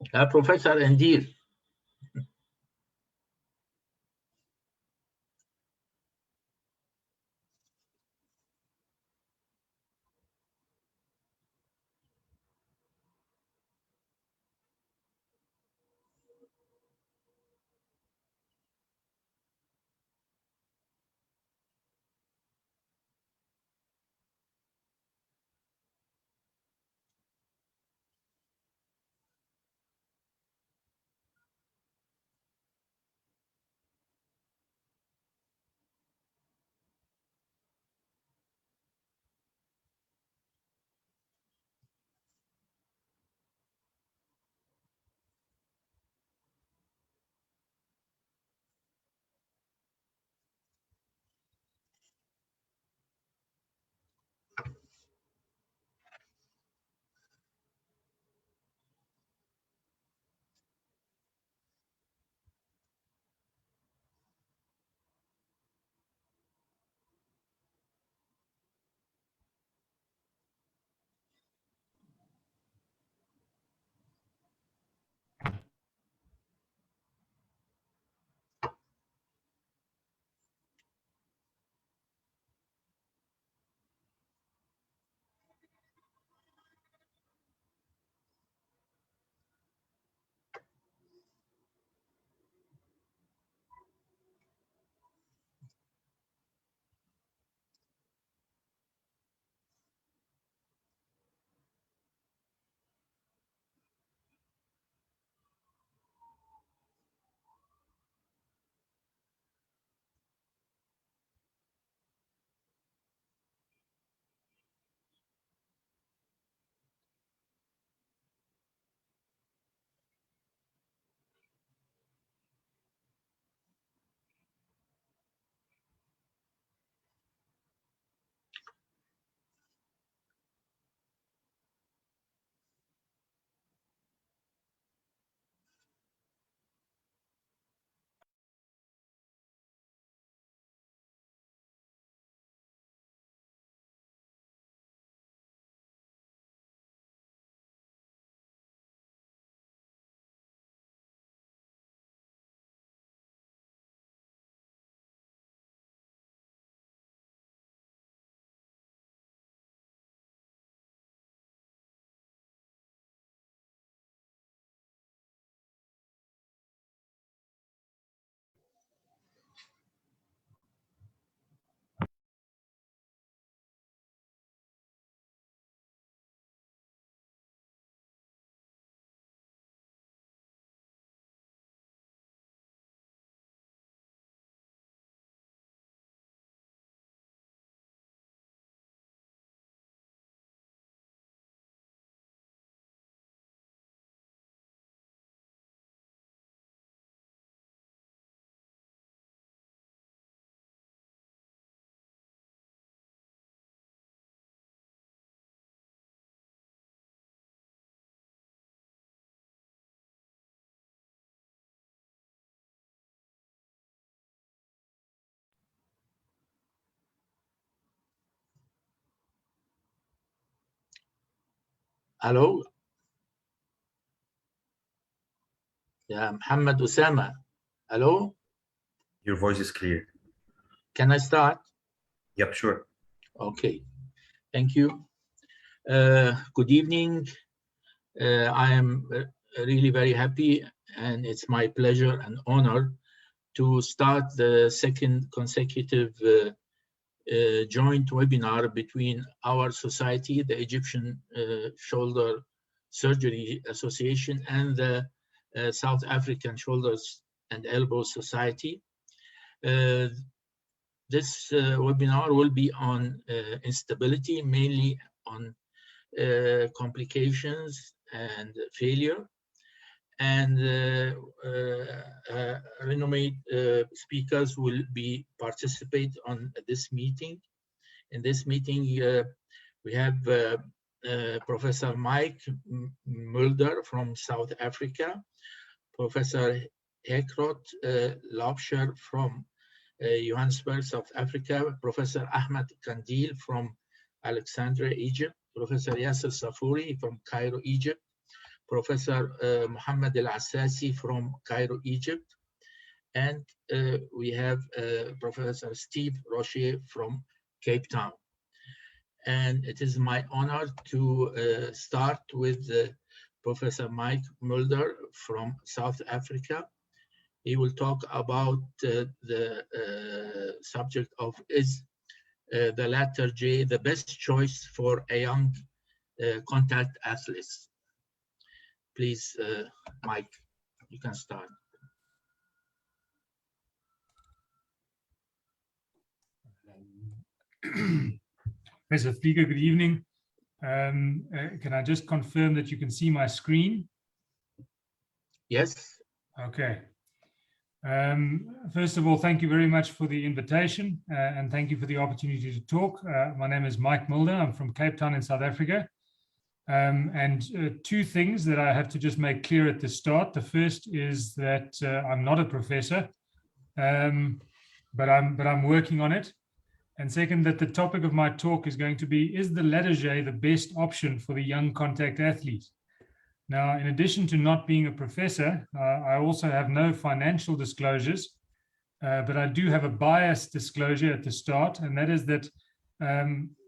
Professor Endir. Hello. Yeah, Muhammad Usama. Hello. Your voice is clear. Can I start? Yep, sure. Okay. Thank you. Good evening. I am really very happy, and it's my pleasure and honor to start the second consecutive joint webinar between our society, the Egyptian Shoulder Surgery Association, and the South African Shoulders and Elbow Society. This webinar will be on instability, mainly on complications and failure. And renowned speakers will be participate on this meeting. In this meeting, we have Professor Mike Mulder from South Africa, Professor Hekrot Laubscher from Johannesburg, South Africa, Professor Ahmed Kandil from Alexandria, Egypt, Professor Yasser Safuri from Cairo, Egypt, Professor Mohammed Al-Assasi from Cairo, Egypt. And we have Professor Steve Rocher from Cape Town. And it is my honor to start with Professor Mike Mulder from South Africa. He will talk about the subject of is the letter J the best choice for a young contact athletes. Please, Mike, you can start. Professor Flieger, good evening. Can I just confirm that you can see my screen? Yes. Okay. First of all, thank you very much for the invitation and thank you for the opportunity to talk. My name is Mike Mulder. I'm from Cape Town in South Africa. Two things that I have to just make clear at the start. The first is that I'm not a professor, but I'm working on it. And second, that the topic of my talk is going to be, is the ladder J the best option for the young contact athlete? Now, in addition to not being a professor, I also have no financial disclosures, but I do have a biased disclosure at the start, and that is that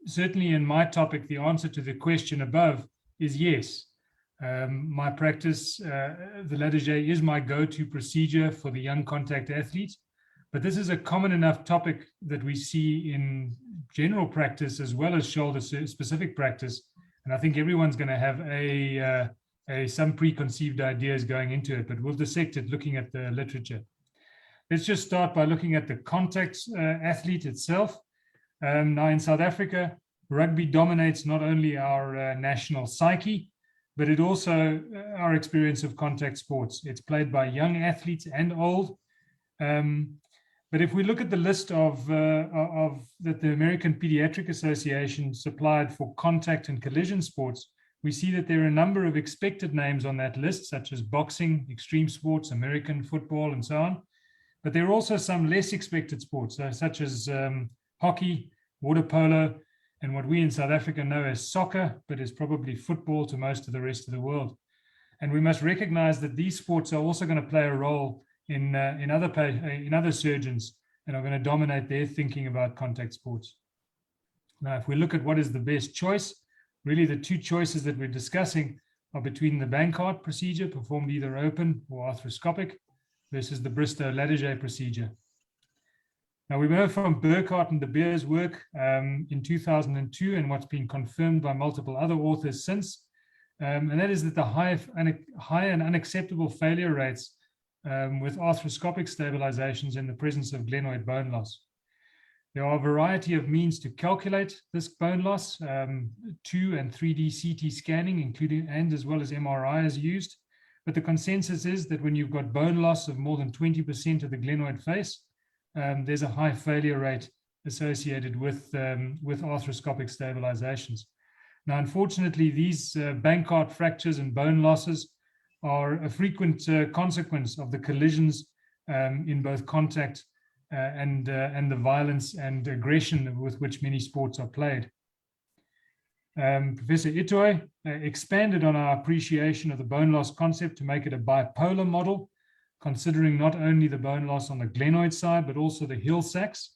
certainly in my topic, the answer to the question above is yes. My practice, the ladder J is my go-to procedure for the young contact athlete. But this is a common enough topic that we see in general practice as well as shoulder specific practice. And I think everyone's going to have some preconceived ideas going into it, but we'll dissect it looking at the literature. Let's just start by looking at the contact athlete itself. Now in South Africa, rugby dominates not only our national psyche, but it also our experience of contact sports. It's played by young athletes and old. But if we look at the list of that the American Pediatric Association supplied for contact and collision sports, we see that there are a number of expected names on that list, such as boxing, extreme sports, American football, and so on. But there are also some less expected sports, such as hockey, water polo, and what we in South Africa know as soccer, but is probably football to most of the rest of the world. And we must recognize that these sports are also going to play a role in other surgeons and are going to dominate their thinking about contact sports. Now, if we look at what is the best choice, really the two choices that we're discussing are between the Bankart procedure performed either open or arthroscopic versus the Bristow ladder J procedure. Now, we know from Burkhardt and De Beer's work in 2002 and what's been confirmed by multiple other authors since, and that is that the high and unacceptable failure rates with arthroscopic stabilizations in the presence of glenoid bone loss. There are a variety of means to calculate this bone loss. 2 and 3D CT scanning, including and as well as MRI, is used. But the consensus is that when you've got bone loss of more than 20% of the glenoid face, there's a high failure rate associated with arthroscopic stabilizations. Now, unfortunately, these Bankart fractures and bone losses are a frequent consequence of the collisions in both contact and the violence and aggression with which many sports are played. Professor Itoy expanded on our appreciation of the bone loss concept to make it a bipolar model, considering not only the bone loss on the glenoid side, but also the heel sacs.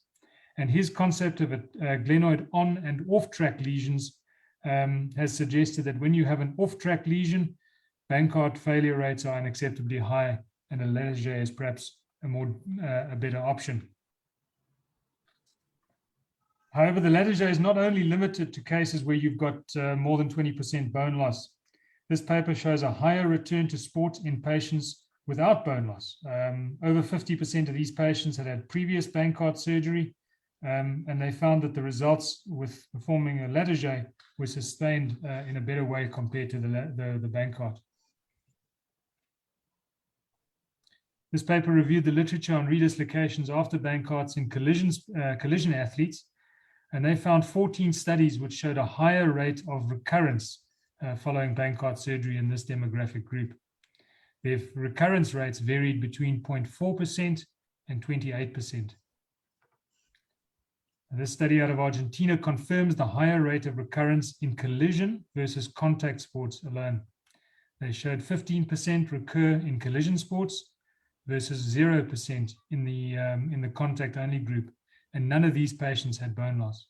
And his concept of glenoid on and off-track lesions has suggested that when you have an off-track lesion, Bankart failure rates are unacceptably high, and a ladder J is perhaps a better option. However, the ladder J is not only limited to cases where you've got more than 20% bone loss. This paper shows a higher return to sport in patients without bone loss. Over 50% of these patients had previous Bankart surgery, and they found that the results with performing a ladder J were sustained in a better way compared to the Bankart. This paper reviewed the literature on redislocations after Bankarts in collision athletes, and they found 14 studies which showed a higher rate of recurrence following Bankart surgery in this demographic group. Their recurrence rates varied between 0.4% and 28%. This study out of Argentina confirms the higher rate of recurrence in collision versus contact sports alone. They showed 15% recur in collision sports versus 0% in the contact-only group, and none of these patients had bone loss.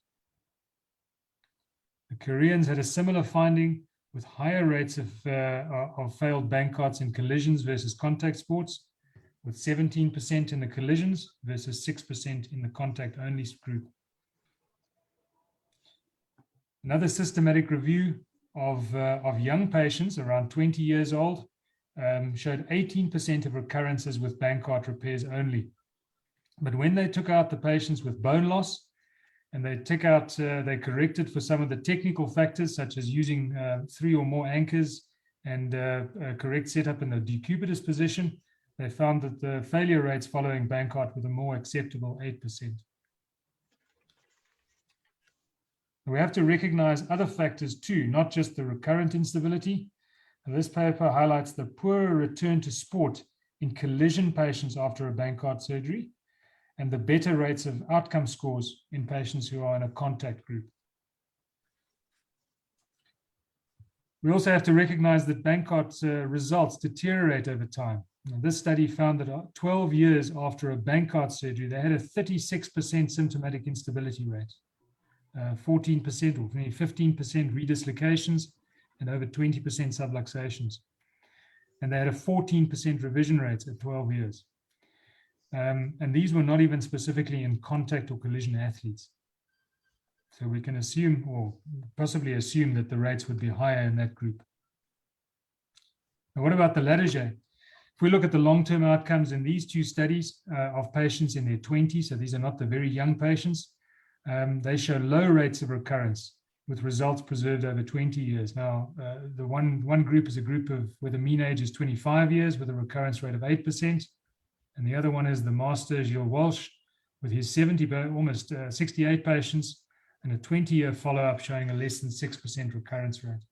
The Koreans had a similar finding with higher rates of failed Bankcarts in collisions versus contact sports, with 17% in the collisions versus 6% in the contact-only group. Another systematic review of young patients around 20 years old showed 18% of recurrences with Bankcart repairs only. But when they took out the patients with bone loss, and they corrected for some of the technical factors, such as using 3 or more anchors and a correct setup in the decubitus position, they found that the failure rates following Bankcart were the more acceptable 8%. We have to recognize other factors too, not just the recurrent instability. And this paper highlights the poorer return to sport in collision patients after a Bankcart surgery, and the better rates of outcome scores in patients who are in a contact group. We also have to recognize that Bankcart's results deteriorate over time. Now, this study found that 12 years after a Bankcart surgery, they had a 36% symptomatic instability rate, 14% or 15% redislocations, and over 20% subluxations. And they had a 14% revision rate at 12 years. And these were not even specifically in contact or collision athletes. So we can assume, or possibly assume, that the rates would be higher in that group. Now, what about the Latarjet? If we look at the long-term outcomes in these two studies of patients in their 20s, so these are not the very young patients, they show low rates of recurrence with results preserved over 20 years. Now, the one group is a group where the mean age is 25 years with a recurrence rate of 8%. And the other one is the master, Gilles Walsh, with his almost 68 patients and a 20-year follow-up showing a less than 6% recurrence rate.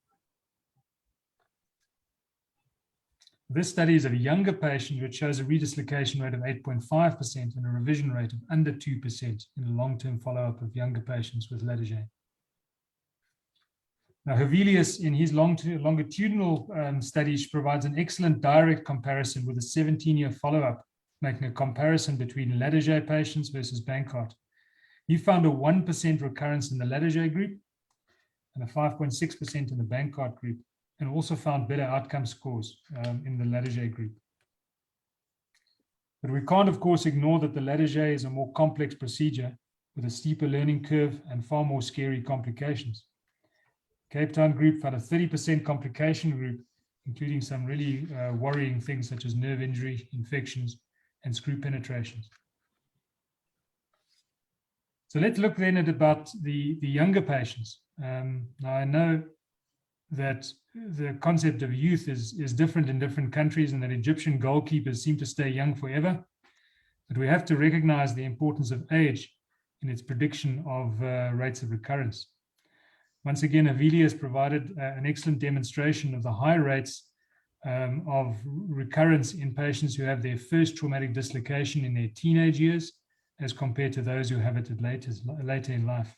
This study is of a younger patient which shows a redislocation rate of 8.5% and a revision rate of under 2% in a long-term follow-up of younger patients with Latarjet. Now, Hevelius, in his longitudinal studies, provides an excellent direct comparison with a 17-year follow-up, making a comparison between Latarjet patients versus Bankcart. He found a 1% recurrence in the Latarjet group and a 5.6% in the Bankcart group, and also found better outcome scores in the Latarjet group. But we can't, of course, ignore that the Latarjet is a more complex procedure with a steeper learning curve and far more scary complications. Cape Town group found a 30% complication group, including some really worrying things such as nerve injury, infections, and screw penetrations. So let's look then at about the younger patients. Now I know that the concept of youth is different in different countries, and that Egyptian goalkeepers seem to stay young forever. But we have to recognize the importance of age in its prediction of rates of recurrence. Once again, Hevelius provided an excellent demonstration of the high rates of recurrence in patients who have their first traumatic dislocation in their teenage years as compared to those who have it at later in life.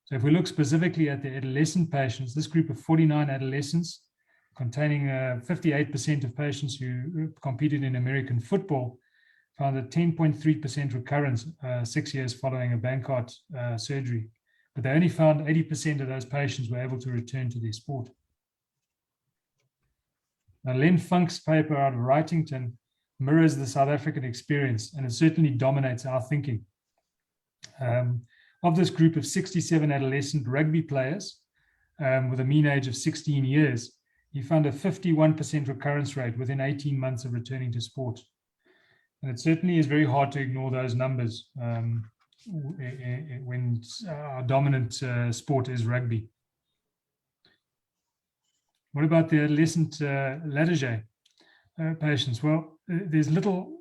So if we look specifically at the adolescent patients, this group of 49 adolescents containing 58% of patients who competed in American football found a 10.3% recurrence 6 years following a Bankcart surgery. But they only found 80% of those patients were able to return to their sport. Now, Len Funk's paper out of Wrightington mirrors the South African experience, and it certainly dominates our thinking. Of this group of 67 adolescent rugby players with a mean age of 16 years, he found a 51% recurrence rate within 18 months of returning to sport. And it certainly is very hard to ignore those numbers when our dominant sport is rugby. What about the adolescent Latarjet patients? Well, there's little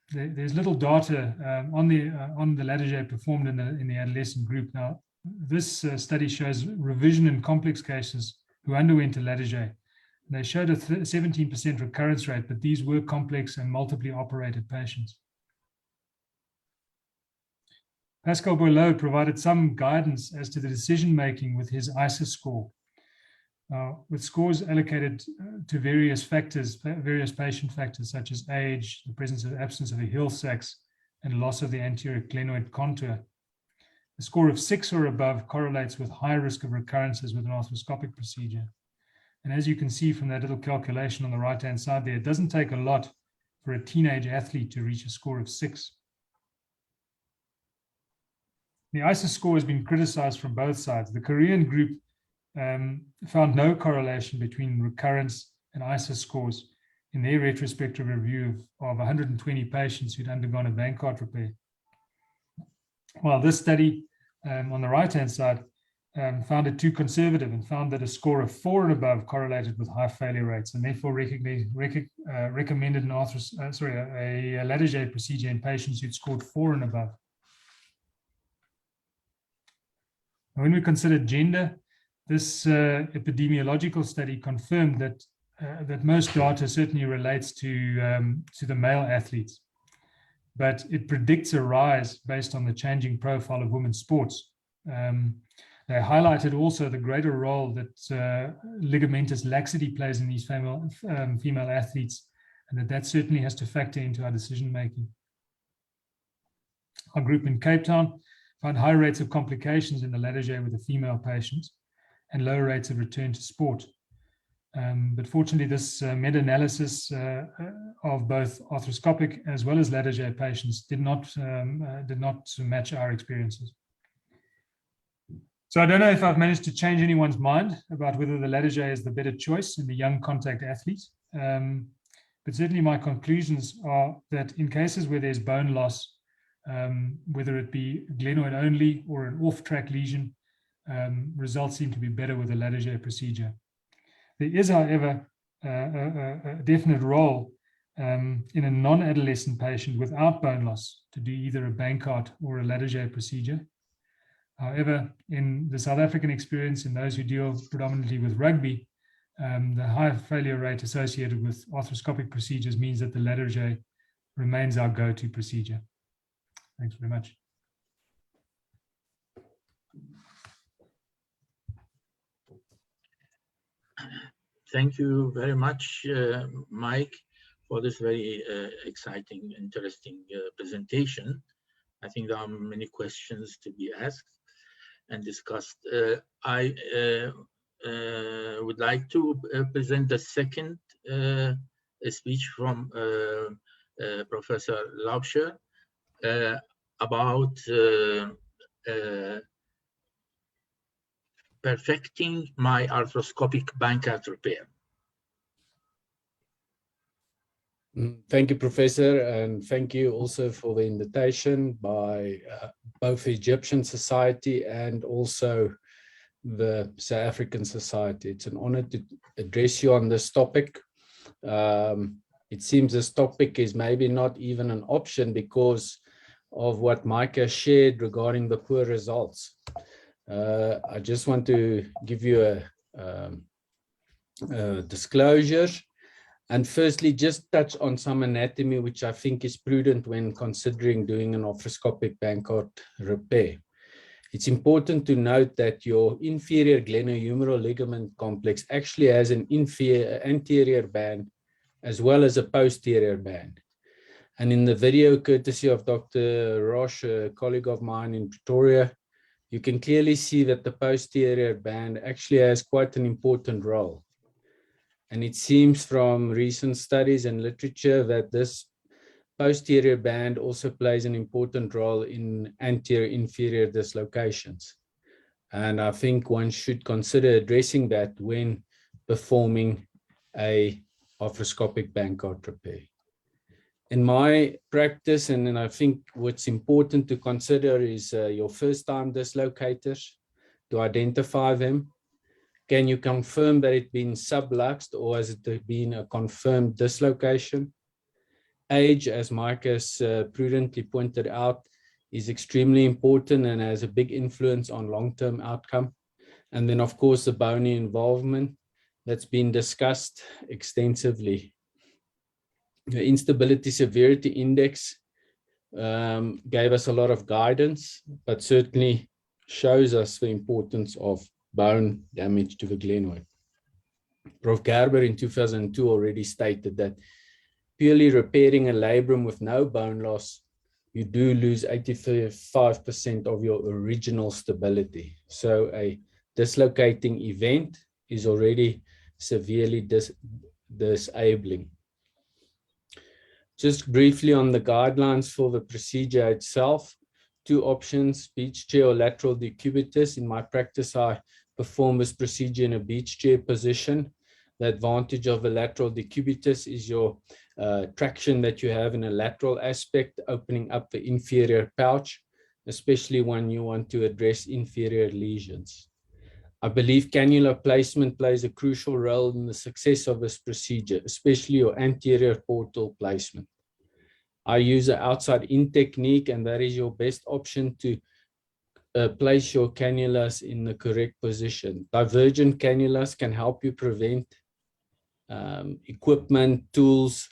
data on the Latarjet performed in the adolescent group. Now, this study shows revision in complex cases who underwent a Latarjet. They showed a 17% recurrence rate, but these were complex and multiply operated patients. Pascal Boileau provided some guidance as to the decision-making with his ISIS score. With scores allocated to various factors, various patient factors such as age, the presence or absence of a Hill Sachs, and loss of the anterior glenoid contour, a score of 6 or above correlates with high risk of recurrences with an arthroscopic procedure. And as you can see from that little calculation on the right-hand side there, it doesn't take a lot for a teenage athlete to reach a score of 6. The ISA score has been criticized from both sides. The Korean group found no correlation between recurrence and ISA scores in their retrospective review of 120 patients who'd undergone a Bankart repair. While this study on the right-hand side found it too conservative and found that a score of 4 and above correlated with high failure rates, and therefore recommended a Latarjet procedure in patients who'd scored 4 and above. When we consider gender, this epidemiological study confirmed that that most data certainly relates to the male athletes, but it predicts a rise based on the changing profile of women's sports. They highlighted also the greater role that ligamentous laxity plays in these female athletes, and that certainly has to factor into our decision making. Our group in Cape Town found high rates of complications in the Latarjet with the female patients and lower rates of return to sport. But fortunately, this meta-analysis of both arthroscopic as well as Latarjet patients did not match our experiences. So I don't know if I've managed to change anyone's mind about whether the Latarjet is the better choice in the young contact athlete. But certainly my conclusions are that in cases where there's bone loss, whether it be glenoid only or an off-track lesion, results seem to be better with the Latarjet procedure. There is, however, a definite role in a non-adolescent patient without bone loss to do either a Bankart or a Latarjet procedure. However, in the South African experience, in those who deal predominantly with rugby, the high failure rate associated with arthroscopic procedures means that the Latarjet remains our go-to procedure. Thanks very much. Thank you very much, Mike, for this very exciting, interesting presentation. I think there are many questions to be asked and discussed. I would like to present the second speech from Professor Laubscher about perfecting my arthroscopic Bankart repair. Thank you, Professor, and thank you also for the invitation by both the Egyptian Society and also the South African Society. It's an honor to address you on this topic. It seems this topic is maybe not even an option because of what Mike has shared regarding the poor results. I just want to give you a disclosure and firstly just touch on some anatomy which I think is prudent when considering doing an arthroscopic Bankart repair. It's important to note that your inferior glenohumeral ligament complex actually has an anterior band as well as a posterior band. And in the video courtesy of Dr. Roche, a colleague of mine in Pretoria, you can clearly see that the posterior band actually has quite an important role. And it seems from recent studies and literature that this posterior band also plays an important role in anterior-inferior dislocations. And I think one should consider addressing that when performing a arthroscopic Bankart repair. In my practice, and then I think what's important to consider is your first-time dislocators, to identify them. Can you confirm that it's been subluxed or has it been a confirmed dislocation? Age, as Mike has prudently pointed out, is extremely important and has a big influence on long-term outcome. And then, of course, the bony involvement that's been discussed extensively. The Instability Severity Index gave us a lot of guidance, but certainly shows us the importance of bone damage to the glenoid. Prof. Gerber in 2002 already stated that purely repairing a labrum with no bone loss, you do lose 85% of your original stability. So a dislocating event is already severely disabling. Just briefly on the guidelines for the procedure itself, 2 options, beach chair or lateral decubitus. In my practice, I perform this procedure in a beach chair position. The advantage of a lateral decubitus is your traction that you have in a lateral aspect, opening up the inferior pouch, especially when you want to address inferior lesions. I believe cannula placement plays a crucial role in the success of this procedure, especially your anterior portal placement. I use an outside-in technique, and that is your best option to place your cannulas in the correct position. Divergent cannulas can help you prevent equipment, tools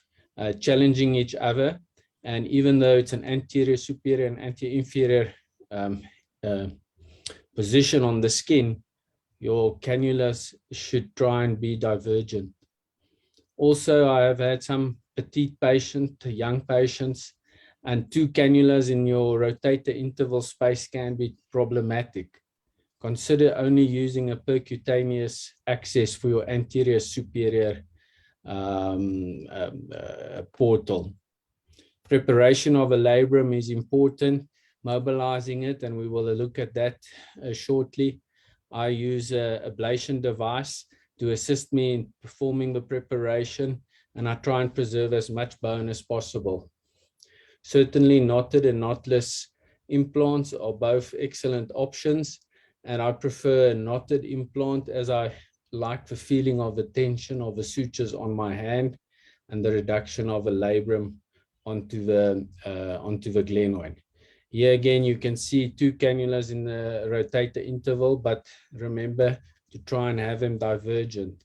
challenging each other. And even though it's an anterior superior and anterior inferior position on the skin, your cannulas should try and be divergent. Also, I have had some petite patients, young patients, and 2 cannulas in your rotator interval space can be problematic. Consider only using a percutaneous access for your anterior superior portal. Preparation of a labrum is important, mobilizing it, and we will look at that shortly. I use an ablation device to assist me in performing the preparation, and I try and preserve as much bone as possible. Certainly knotted and knotless implants are both excellent options, and I prefer a knotted implant as I like the feeling of the tension of the sutures on my hand and the reduction of a labrum onto the glenoid. Here again, you can see 2 cannulas in the rotator interval, but remember to try and have them divergent.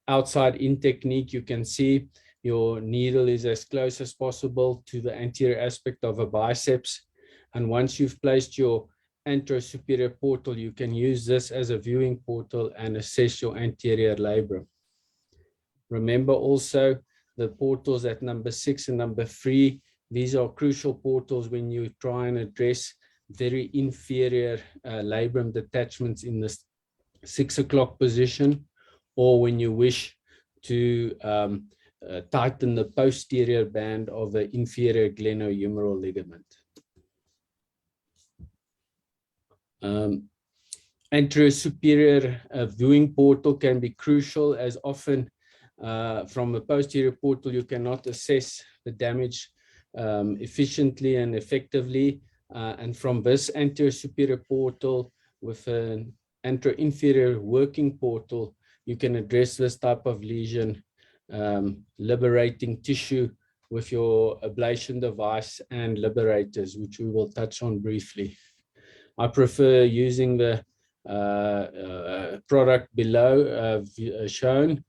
Outside in technique, you can see your needle is as close as possible to the anterior aspect of a biceps. And once you've placed your anterosuperior portal, you can use this as a viewing portal and assess your anterior labrum. Remember also the portals at number 6 and number 3. These are crucial portals when you try and address very inferior labrum detachments in the 6 o'clock position, or when you wish to tighten the posterior band of the inferior glenohumeral ligament. Anterior superior viewing portal can be crucial, as often from the posterior portal you cannot assess the damage efficiently and effectively, and from this anterior superior portal with an anterior inferior working portal you can address this type of lesion, liberating tissue with your ablation device and liberators, which we will touch on briefly. I prefer using the product below shown.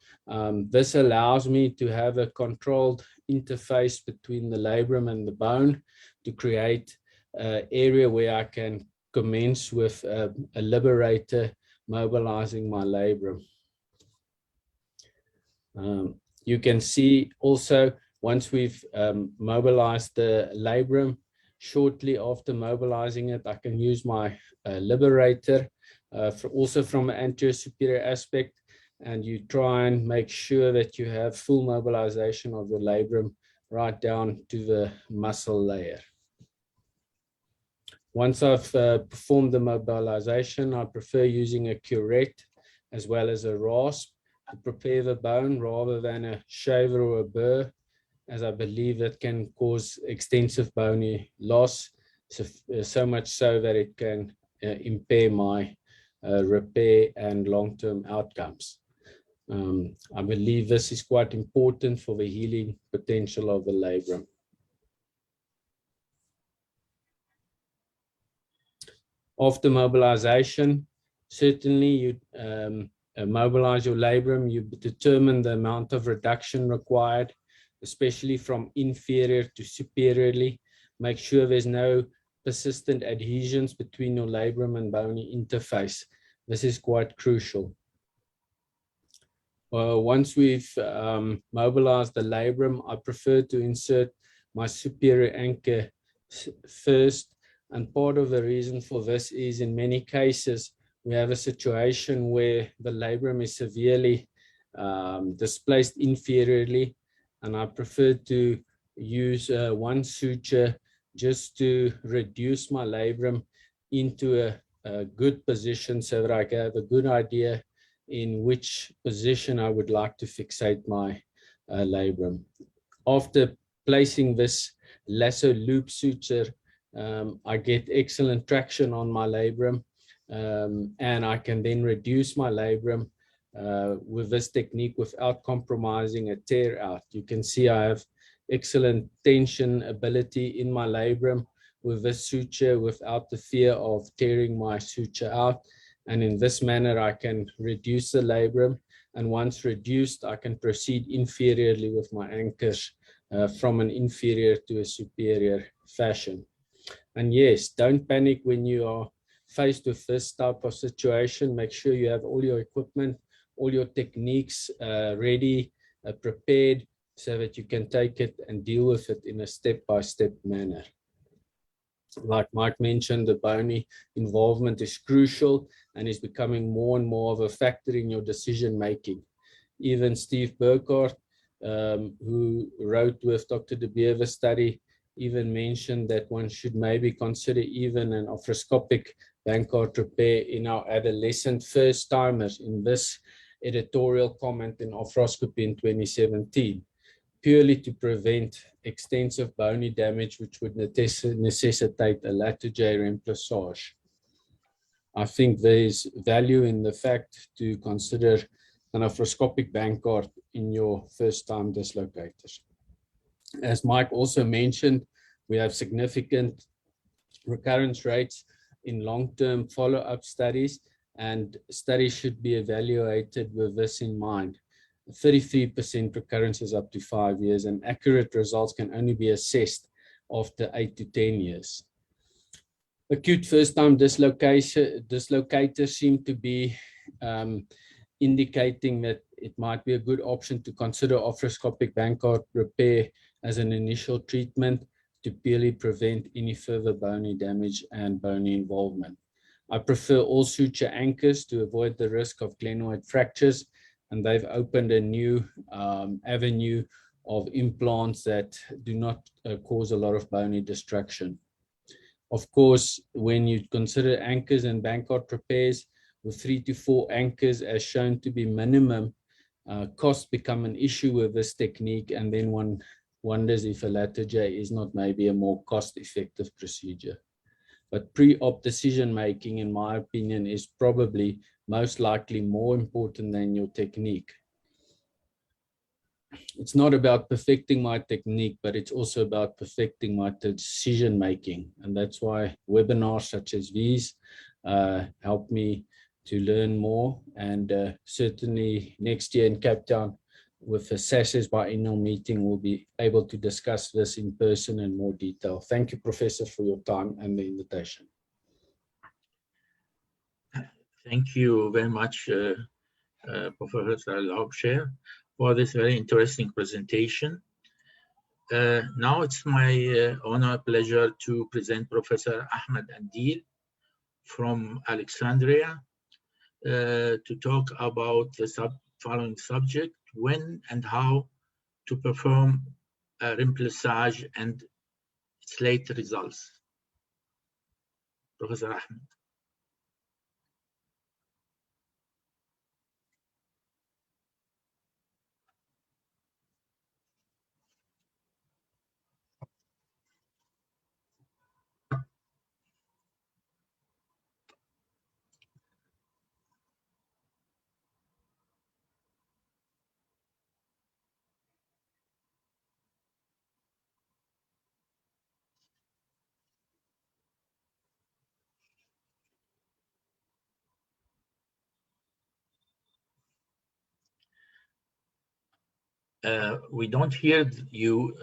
This allows me to have a controlled interface between the labrum and the bone to create an area where I can commence with a liberator mobilizing my labrum. You can see also once we've mobilized the labrum, shortly after mobilizing it, I can use my liberator also from an anterior superior aspect, and you try and make sure that you have full mobilization of the labrum right down to the muscle layer. Once I've performed the mobilization, I prefer using a curette as well as a rasp to prepare the bone rather than a shaver or a burr, as I believe that can cause extensive bony loss, so much so that it can impair my repair and long-term outcomes. I believe this is quite important for the healing potential of the labrum. After mobilization, certainly you mobilize your labrum, you determine the amount of reduction required, especially from inferior to superiorly. Make sure there's no persistent adhesions between your labrum and bony interface. This is quite crucial. Once we've mobilized the labrum, I prefer to insert my superior anchor first. And part of the reason for this is in many cases, we have a situation where the labrum is severely displaced inferiorly. And I prefer to use one suture just to reduce my labrum into a good position so that I can have a good idea in which position I would like to fixate my labrum. After placing this lasso loop suture, I get excellent traction on my labrum, and I can then reduce my labrum with this technique without compromising a tear out. You can see I have excellent tension ability in my labrum with this suture without the fear of tearing my suture out. And in this manner, I can reduce the labrum. And once reduced, I can proceed inferiorly with my anchors from an inferior to a superior fashion. And yes, don't panic when you are faced with this type of situation. Make sure you have all your equipment, all your techniques ready, prepared, so that you can take it and deal with it in a step-by-step manner. Like Mike mentioned, the bony involvement is crucial and is becoming more and more of a factor in your decision making. Even Steve Burkhardt, who wrote with Dr. De Beer's study, even mentioned that one should maybe consider even an arthroscopic Bankart repair in our adolescent first timers in this editorial comment in Arthroscopy in 2017. Purely to prevent extensive bony damage, which would necessitate a lateral J remplissage. I think there's value in the fact to consider an arthroscopic Bankart in your first-time dislocators. As Mike also mentioned, we have significant recurrence rates in long-term follow-up studies, and studies should be evaluated with this in mind. 33% recurrences up to 5 years, and accurate results can only be assessed after 8 to 10 years. Acute first-time dislocators seem to be indicating that it might be a good option to consider arthroscopic Bankart repair as an initial treatment to purely prevent any further bony damage and bony involvement. I prefer all suture anchors to avoid the risk of glenoid fractures, and they've opened a new avenue of implants that do not cause a lot of bony destruction. Of course, when you consider anchors and Bankart repairs, with 3 to 4 anchors as shown to be minimum, costs become an issue with this technique, and then one wonders if a lateral J is not maybe a more cost-effective procedure. But pre-op decision making, in my opinion, is probably most likely more important than your technique. It's not about perfecting my technique, but it's also about perfecting my decision making. And that's why webinars such as these help me to learn more. And certainly next year in Cape Town, with the Sases biennial meeting, we'll be able to discuss this in person in more detail. Thank you, Professor, for your time and the invitation. Thank you very much, Professor Laubscher, for this very interesting presentation. Now it's my honor, pleasure to present Professor Ahmed Andil from Alexandria to talk about the following subject: when and how to perform a remplissage and its late results. Professor Ahmed. We don't hear you.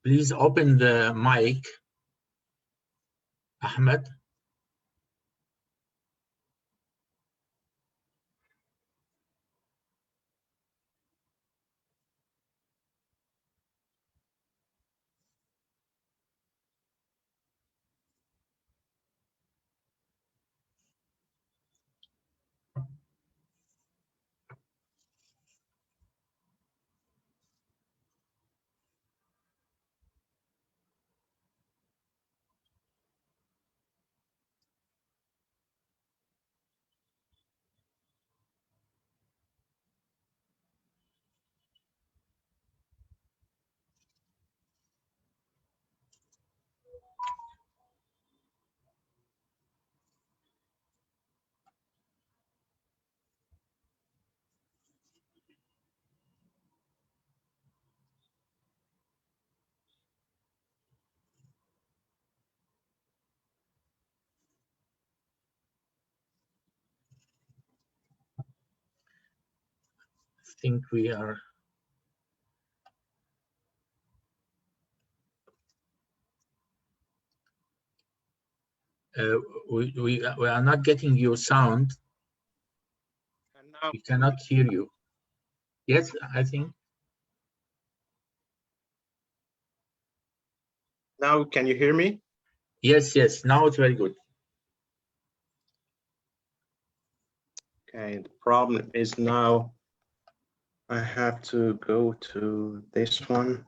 Please open the mic, Ahmed. I think we are. We are not getting your sound. And now, We cannot hear you. Yes, I think. now can you hear me? Yes, yes. Now it's very good. Okay, the problem is now I have to go to this one.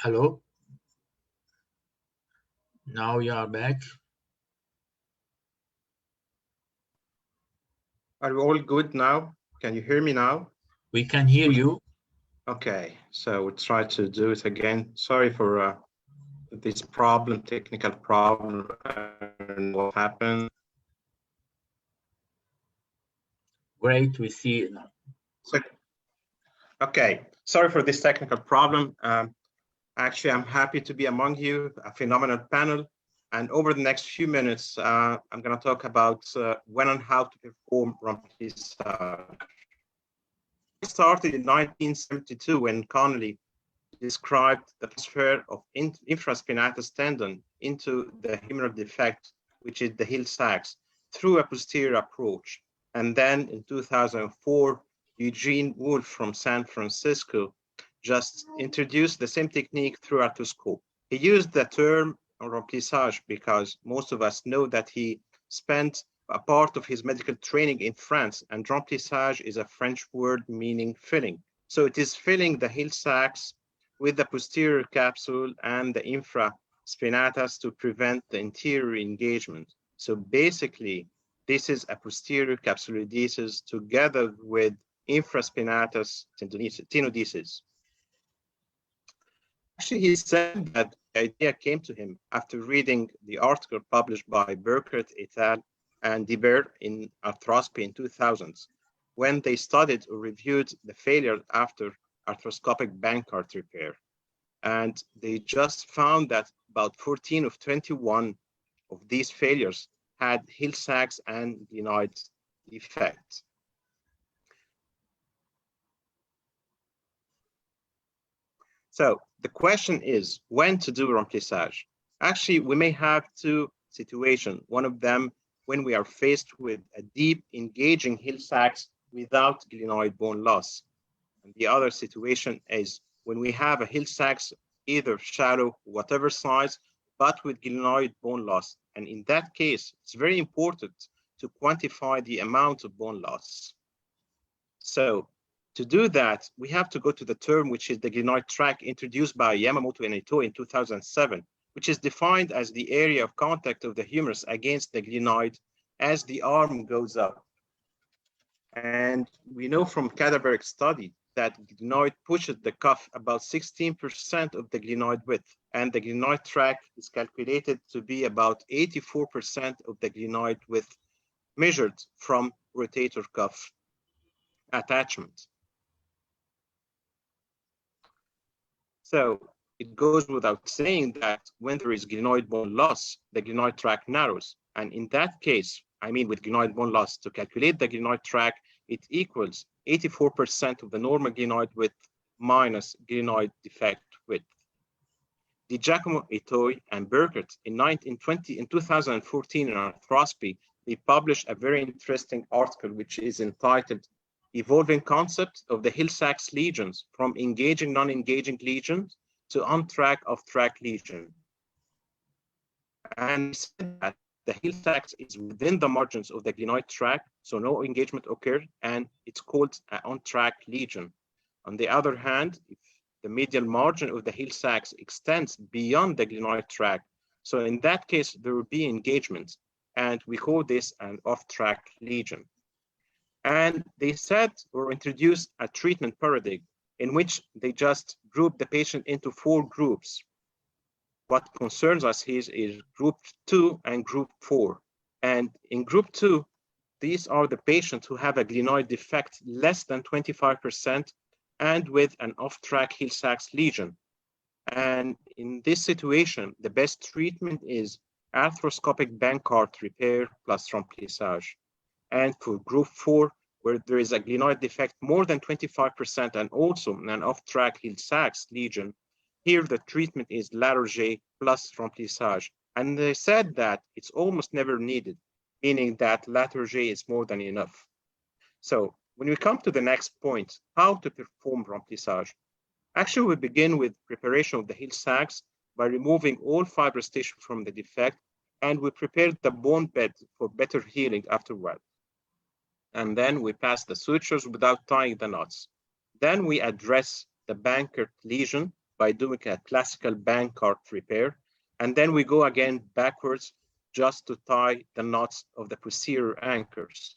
Hello. Now you are back. Are we all good now? Can you hear me now? We can hear you. Okay, so we'll try to do it again. Sorry for this problem, technical problem, and what happened. Great, we see it now. So, okay, sorry for this technical problem. Actually, I'm happy to be among you, a phenomenal panel. And over the next few minutes, I'm going to talk about when and how to perform remplissage. It started in 1972 when Connolly described the transfer of infraspinatus tendon into the humeral defect, which is the Hill Sachs, through a posterior approach. And then in 2004, Eugene Wolf from San Francisco just introduced the same technique through arthroscope. He used the term remplissage because most of us know that he spent a part of his medical training in France, and remplissage is a French word meaning filling. So it is filling the Hill Sachs with the posterior capsule and the infraspinatus to prevent the anterior engagement. So basically, this is a posterior capsulodesis together with infraspinatus tenodesis. Actually, he said that the idea came to him after reading the article published by Burkert et al. And Dibert in Arthroscopy in 2000, when they studied or reviewed the failure after arthroscopic Bankart repair. And they just found that about 14 of 21 of these failures had Hill Sachs and glenoid defects. So the question is when to do remplissage. Actually, we may have two situations. One of them when we are faced with a deep engaging Hill Sachs without glenoid bone loss. And the other situation is when we have a Hill Sachs, either shallow, whatever size, but with glenoid bone loss. And in that case, it's very important to quantify the amount of bone loss. So to do that, we have to go to the term which is the glenoid tract introduced by Yamamoto and Ito in 2007, which is defined as the area of contact of the humerus against the glenoid as the arm goes up. And we know from cadaveric study that glenoid pushes the cuff about 16% of the glenoid width, and the glenoid tract is calculated to be about 84% of the glenoid width measured from rotator cuff attachment. So it goes without saying that when there is glenoid bone loss, the glenoid tract narrows. And in that case, I mean with glenoid bone loss, to calculate the glenoid tract, it equals 84% of the normal glenoid width minus glenoid defect width. Di Giacomo, Itoi, and Burkert in 2014 in Arthroscopy, they published a very interesting article which is entitled Evolving Concepts of the Hill-Sachs Lesions from Engaging Non-Engaging Lesions to On-Track, Off-Track Lesion. And said that the Hill-Sachs is within the margins of the glenoid tract, so no engagement occurred, and it's called an on-track lesion. On the other hand, if the medial margin of the Hill-Sachs extends beyond the glenoid tract, so in that case, there will be engagement, and we call this an off-track lesion. And they said or introduced a treatment paradigm in which they just group the patient into 4 groups. What concerns us here is group 2 and group 4. And in group 2, these are the patients who have a glenoid defect less than 25% and with an off-track Hill-Sachs lesion. And in this situation, the best treatment is arthroscopic Bankart repair plus remplissage. And for group 4, where there is a glenoid defect more than 25% and also an off-track Hill-Sachs lesion, here the treatment is Laroget plus remplissage. And they said that it's almost never needed, meaning that Laroget is more than enough. So when we come to the next point, how to perform remplissage? Actually, we begin with preparation of the Hill-Sachs by removing all fibrous tissue from the defect, and we prepare the bone bed for better healing afterward. And then we pass the sutures without tying the knots. Then we address the Bankart lesion by doing a classical Bankart repair. And then we go again backwards just to tie the knots of the posterior anchors.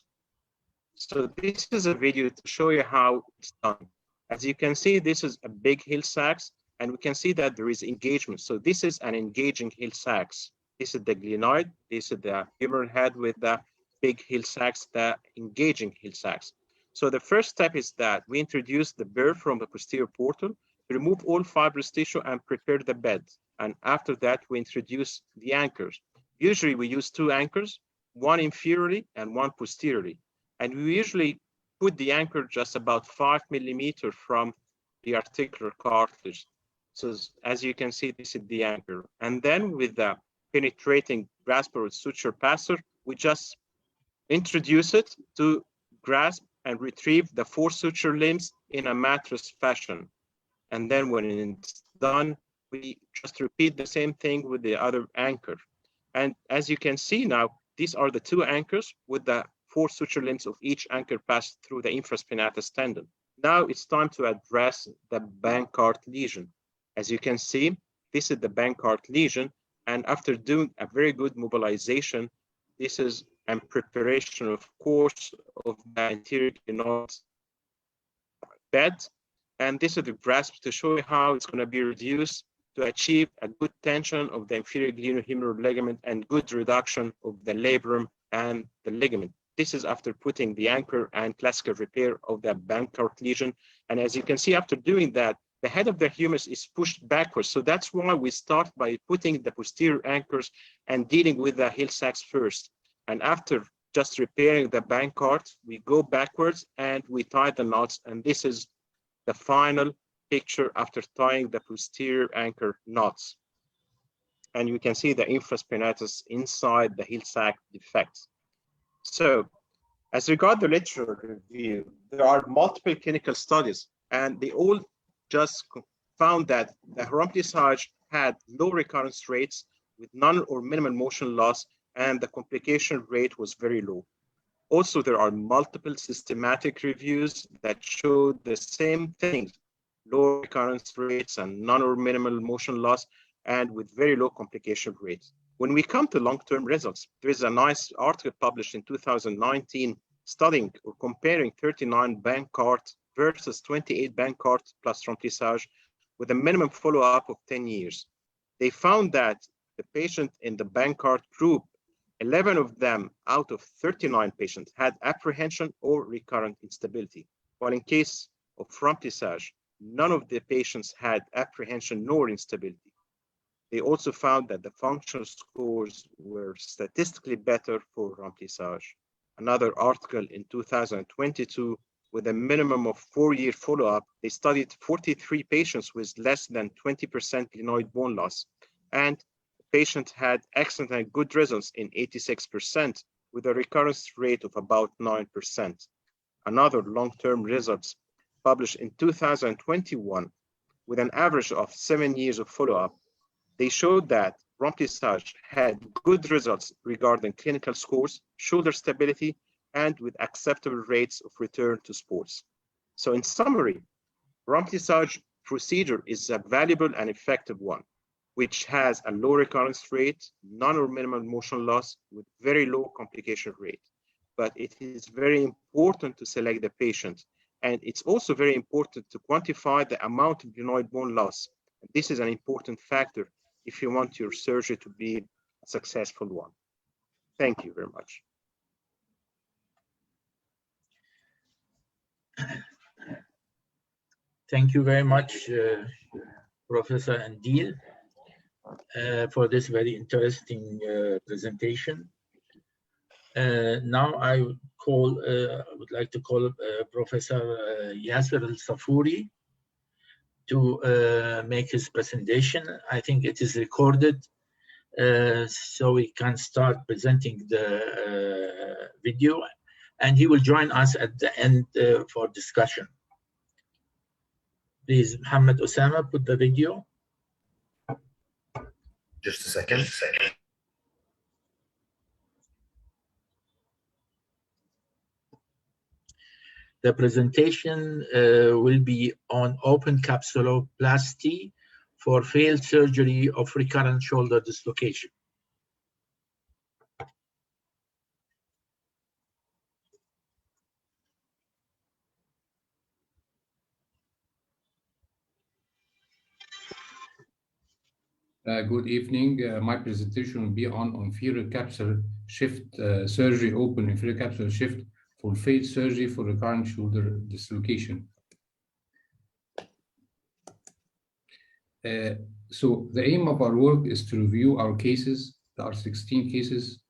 So this is a video to show you how it's done. As you can see, this is a big Hill-Sachs, and we can see that there is engagement. So this is an engaging Hill-Sachs. This is the glenoid. This is the humeral head with the big Hill-Sachs, the engaging Hill-Sachs. So the first step is that we introduce the burr from the posterior portal, remove all fibrous tissue and prepare the bed. And after that, we introduce the anchors. Usually we use 2 anchors, one inferiorly and one posteriorly. And we usually put the anchor just about 5 millimeters from the articular cartilage. So as you can see, this is the anchor. And then with the penetrating grasper with suture passer, we just introduce it to grasp and retrieve the 4 suture limbs in a mattress fashion. And then when it's done, we just repeat the same thing with the other anchor. And as you can see now, these are the 2 anchors with the 4 suture limbs of each anchor passed through the infraspinatus tendon. Now it's time to address the Bankart lesion. As you can see, this is the Bankart lesion. And after doing a very good mobilization, this is a preparation, of course, of the anterior glenoid bed. And this is the grasp to show you how it's going to be reduced to achieve a good tension of the inferior glenohumeral ligament and good reduction of the labrum and the ligament. This is after putting the anchor and classical repair of the Bankart lesion. And as you can see, after doing that, the head of the humerus is pushed backwards. So that's why we start by putting the posterior anchors and dealing with the Hill-Sachs first. And after just repairing the Bankart, we go backwards and we tie the knots. And this is the final picture after tying the posterior anchor knots. And you can see the infraspinatus inside the Hill-Sachs defect. So as regard the literature review, there are multiple clinical studies, and they all just found that the remplissage had low recurrence rates with none or minimal motion loss, and the complication rate was very low. Also, there are multiple systematic reviews that show the same things, low recurrence rates and none or minimal motion loss, and with very low complication rates. When we come to long-term results, there is a nice article published in 2019 studying or comparing 39 bank cards versus 28 bank cards plus remplissage with a minimum follow-up of 10 years. They found that the patient in the bank card group, 11 of them out of 39 patients had apprehension or recurrent instability, while in case of remplissage, none of the patients had apprehension nor instability. They also found that the functional scores were statistically better for remplissage. Another article in 2022, with a minimum of 4-year follow-up, they studied 43 patients with less than 20% glenoid bone loss, and the patient had excellent and good results in 86%, with a recurrence rate of about 9%. Another long-term results published in 2021, with an average of 7 years of follow-up, they showed that remplissage had good results regarding clinical scores, shoulder stability, and with acceptable rates of return to sports. So in summary, remplissage procedure is a valuable and effective one, which has a low recurrence rate, none or minimal motion loss with very low complication rate. But it is very important to select the patient. And it's also very important to quantify the amount of glenoid bone loss. This is an important factor if you want your surgery to be a successful one. Thank you very much. Thank you very much, Professor Andil, for this very interesting presentation. Now I would like to call Professor Yasser Al-Safuri to make his presentation. I think it is recorded, so we can start presenting the video, and he will join us at the end for discussion. Please, Mohammed Osama, put the video. Just a second. The presentation will be on open capsuloplasty for failed surgery of recurrent shoulder dislocation. Good evening. My presentation will be on inferior capsular shift surgery, open inferior capsular shift for failed surgery for recurrent shoulder dislocation. So the aim of our work is to review our cases. There are 16 cases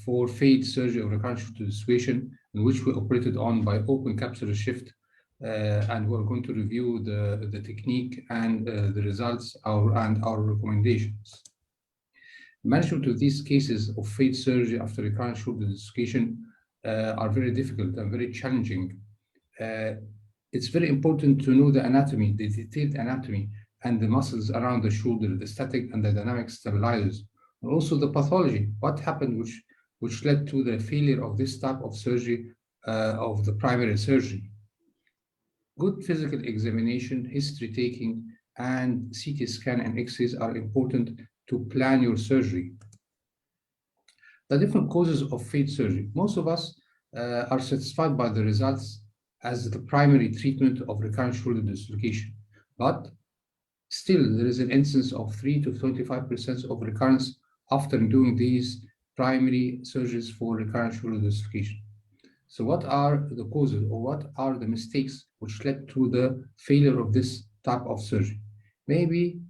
for failed surgery of recurrent shoulder dislocation, in which we operated on by open capsular shift. And we're going to review the technique and the results and our recommendations. Management of these cases of failed surgery after recurrent shoulder dislocation are very difficult and very challenging. It's very important to know the anatomy, the detailed anatomy, and the muscles around the shoulder, the static and the dynamic stabilizers, and also the pathology, what happened which led to the failure of this type of surgery of the primary surgery. Good physical examination, history taking, and CT scan and X-rays are important to plan your surgery. The different causes of failed surgery. Most of us are satisfied by the results as the primary treatment of recurrent shoulder dislocation, but still there is an incidence of 3 to 25% of recurrence after doing these primary surgeries for recurrent shoulder dislocation. So what are the causes, or what are the mistakes which led to the failure of this type of surgery? Maybe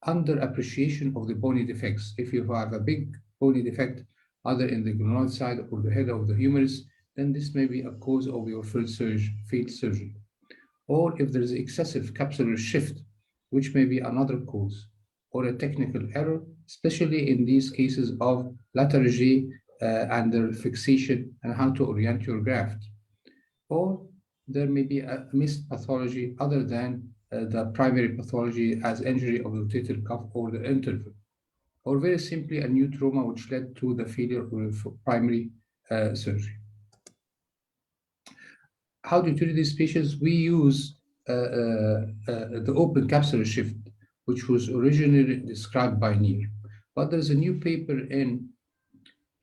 under appreciation of the bony defects. If you have a big bony defect, either in the glenoid side or the head of the humerus, then this may be a cause of your failed surgery. Or if there is excessive capsular shift, which may be another cause, or a technical error, especially in these cases of lateral and their fixation and how to orient your graft. Or there may be a missed pathology other than the primary pathology as injury of the rotator cuff or the interval. Or very simply a new trauma which led to the failure of primary surgery. How do you treat these patients? We use the open capsular shift, which was originally described by Neer. But there's a new paper in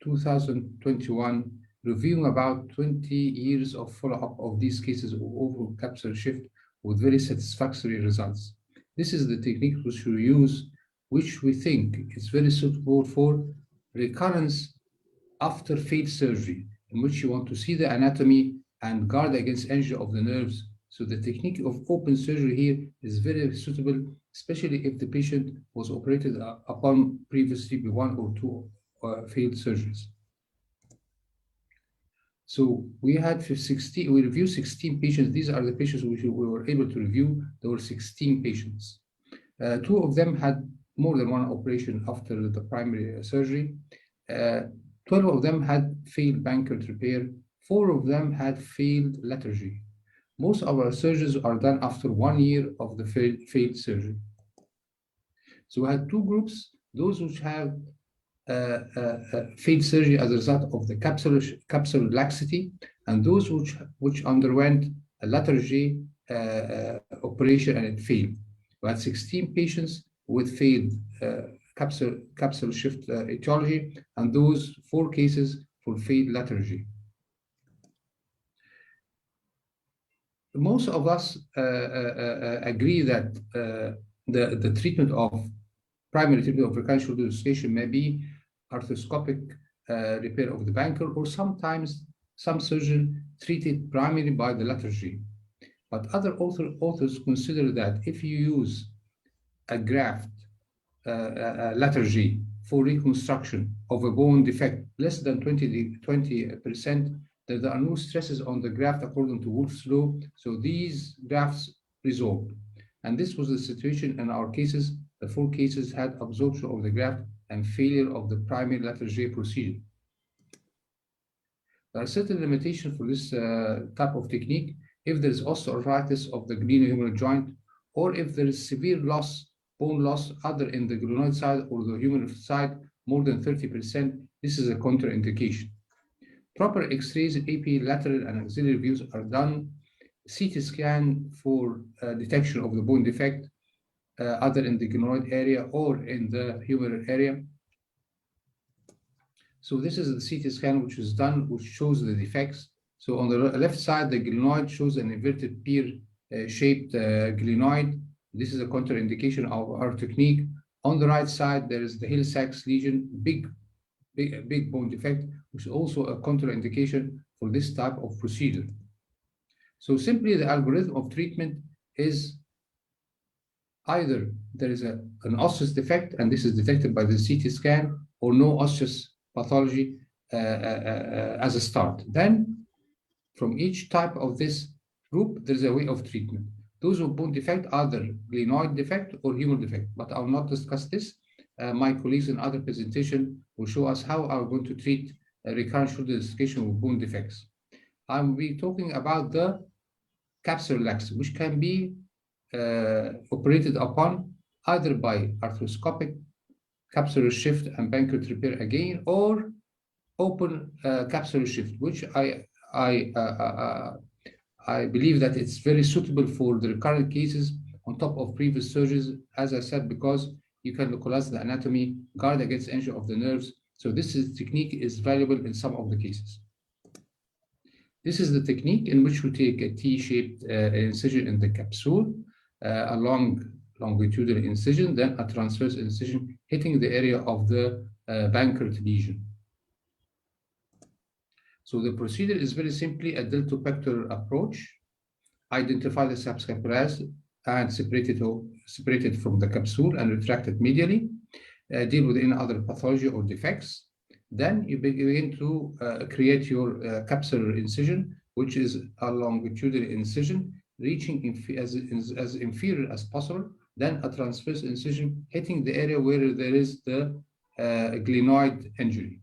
2021 reviewing about 20 years of follow-up of these cases of open capsular shift with very satisfactory results. This is the technique which we use, which we think is very suitable for recurrence after failed surgery, in which you want to see the anatomy and guard against injury of the nerves. So the technique of open surgery here is very suitable, especially if the patient was operated upon previously by 1 or 2 failed surgeries. So we reviewed 16 patients. These are the patients which we were able to review. There were 16 patients. 2 of them had more than 1 operation after the primary surgery. 12 of them had failed Bankert repair. 4 of them had failed lethargy. Most of our surgeries are done after 1 year of the failed surgery. So we had 2 groups, those which have failed surgery as a result of the capsular laxity, and those which underwent a lethargy operation and it failed. We had 16 patients with failed capsule shift etiology, and those 4 cases for failed lethargy. Most of us agree that the treatment of primary treatment of recurrent shoulder dislocation may be arthroscopic repair of the Bankert, or sometimes some surgeons treat it primarily by the lethargy. But other authors consider that if you use a graft lethargy for reconstruction of a bone defect less than 20%, that there are no stresses on the graft according to Wolff's law, so these grafts resolved. And this was the situation in our cases. The 4 cases had absorption of the graft and failure of the primary lethargy procedure. There are certain limitations for this type of technique if there is osteoarthritis of the glenohumeral joint, or if there is severe loss, bone loss, either in the glenoid side or the humeral side, more than 30%. This is a contraindication. Proper X-rays, AP, lateral, and axillary views are done. CT scan for detection of the bone defect, either in the glenoid area or in the humeral area. So this is the CT scan which is done, which shows the defects. So on the left side, the glenoid shows an inverted pear-shaped glenoid. This is a contraindication of our technique. On the right side, there is the Hill-Sachs lesion, big bone defect, which is also a contraindication for this type of procedure. So simply the algorithm of treatment is either there is an osseous defect, and this is detected by the CT scan, or no osseous pathology as a start. Then from each type of this group, there's a way of treatment. Those with bone defect, either glenoid defect or humeral defect, but I will not discuss this. My colleagues in other presentation will show us how are we going to treat recurrent shoulder dislocation with bone defects. I will be talking about the capsular laxity, which can be operated upon either by arthroscopic capsular shift and Bankert repair again, or open capsular shift, which I believe that it's very suitable for the recurrent cases on top of previous surgeries, as I said, because you can localize the anatomy, guard against injury of the nerves. So this technique is valuable in some of the cases. This is the technique in which we take a T-shaped incision in the capsule, a longitudinal incision, then a transverse incision hitting the area of the Bankert lesion. So the procedure is very simply a deltopectoral approach. Identify the subscapularis and separate it from the capsule and retract it medially. Deal with any other pathology or defects. Then you begin to create your capsular incision, which is a longitudinal incision reaching as inferior as possible. Then a transverse incision hitting the area where there is the glenoid injury.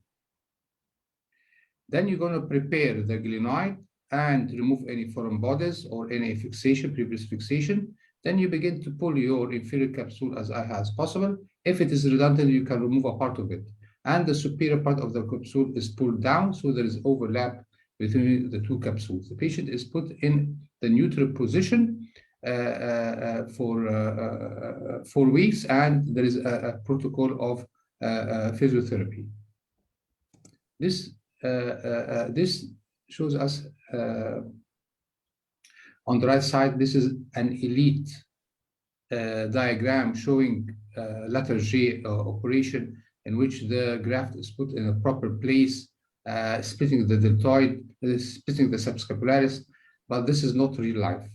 Then you're going to prepare the glenoid and remove any foreign bodies or any fixation, previous fixation. Then you begin to pull your inferior capsule as high as possible. If it is redundant, you can remove a part of it. and the superior part of the capsule is pulled down, so there is overlap between the two capsules. The patient is put in the neutral position for 4 weeks, and there is a protocol of physiotherapy. This shows us on the right side, this is an elite diagram showing letter J operation, in which the graft is put in a proper place, splitting the deltoid, splitting the subscapularis, but this is not real life.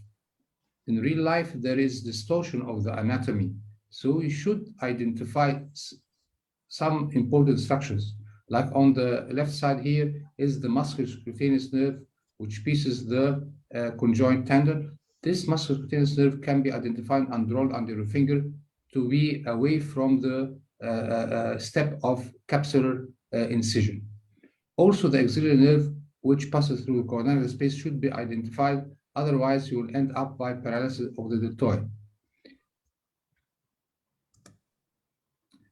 In real life, there is distortion of the anatomy. So we should identify some important structures. Like on the left side here is the musculocutaneous nerve, which pieces the conjoint tendon. This musculocutaneous nerve can be identified and drawn under your finger to be away from the step of capsular incision. Also, the axillary nerve, which passes through the coronary space, should be identified. Otherwise, you will end up by paralysis of the deltoid.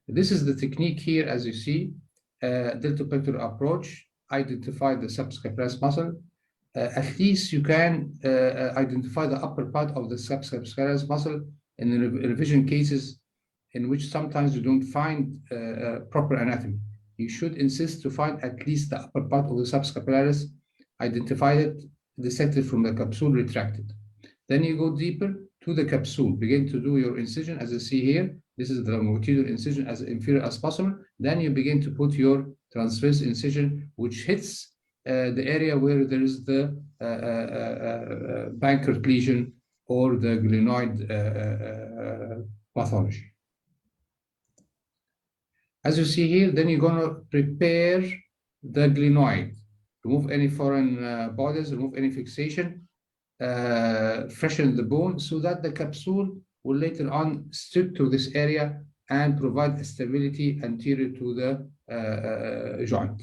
This is the technique here, as you see, deltopectoral approach. Identify the subscapularis muscle. At least you can identify the upper part of the subscapularis muscle in the revision cases in which sometimes you don't find proper anatomy. You should insist to find at least the upper part of the subscapularis, identify it, dissect it from the capsule, retracted. Then you go deeper to the capsule, begin to do your incision, as you see here. This is the longitudinal incision as inferior as possible. Then you begin to put your transverse incision, which hits the area where there is the Bankert lesion or the glenoid pathology. As you see here, then you're going to prepare the glenoid. Remove any foreign bodies, remove any fixation, freshen the bone so that the capsule will later on stick to this area and provide stability anterior to the joint.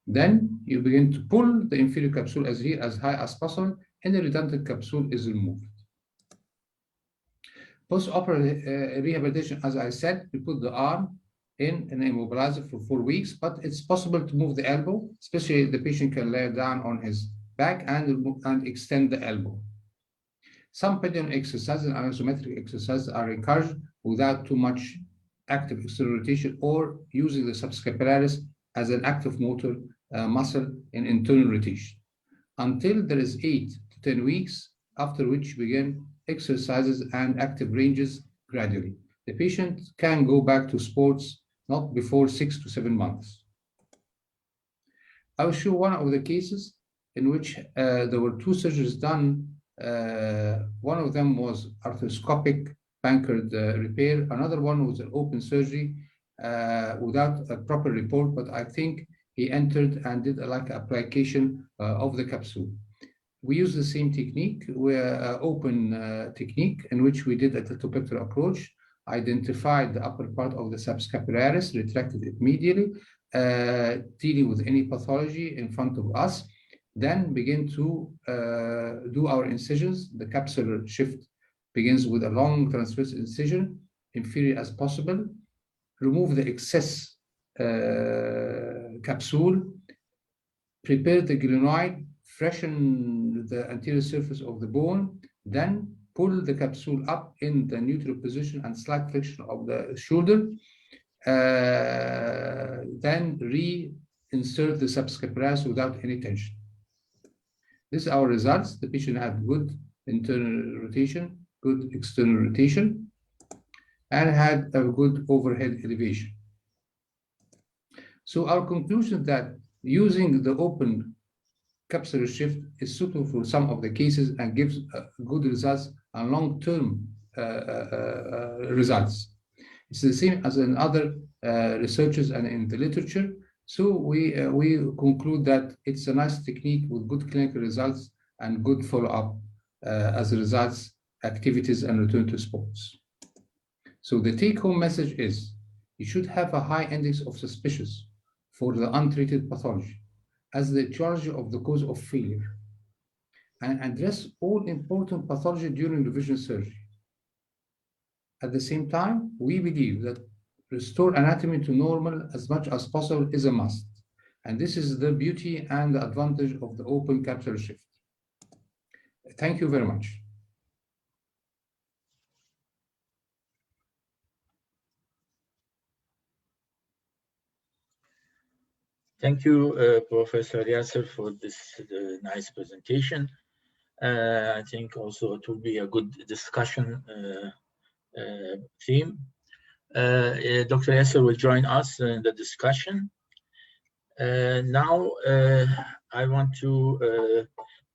Then you begin to pull the inferior capsule as high as possible, and the redundant capsule is removed. Post-operative rehabilitation, as I said, we put the arm in an immobilizer for 4 weeks, but it's possible to move the elbow, especially if the patient can lay down on his back and extend the elbow. Some pendulum exercises and isometric exercises are encouraged without too much active external rotation or using the subscapularis as an active motor muscle in internal rotation until there is 8 to 10 weeks, after which begin exercises and active ranges gradually. The patient can go back to sports not before 6 to 7 months. I will show one of the cases in which there were 2 surgeries done. One of them was arthroscopic Bankert repair. Another one was an open surgery without a proper report, but I think he entered and did like application of the capsule. We use the same technique, open technique, in which we did a deltopectoral approach, identified the upper part of the subscapularis, retracted it medially, dealing with any pathology in front of us, then begin to do our incisions. The capsular shift begins with a long transverse incision, inferior as possible, remove the excess capsule, prepare the glenoid, freshen the anterior surface of the bone, then pull the capsule up in the neutral position and slight flexion of the shoulder, then reinsert the subscapularis without any tension. These are our results. The patient had good internal rotation, good external rotation, and had a good overhead elevation. So our conclusion that using the open capsular shift is suitable for some of the cases and gives good results and long-term results. It's the same as in other researches and in the literature. So we conclude that it's a nice technique with good clinical results and good follow-up as a results, activities, and return to sports. So the take-home message is you should have a high index of suspicious for the untreated pathology as the etiology of the cause of failure, and address all important pathology during revision surgery. At the same time, we believe that Restore anatomy to normal as much as possible is a must. And this is the beauty and the advantage of the open capsular shift. Thank you very much. Thank you, Professor Yasser, for this nice presentation. I think also it will be a good discussion theme. Dr. Yasser will join us in the discussion. Now, I want to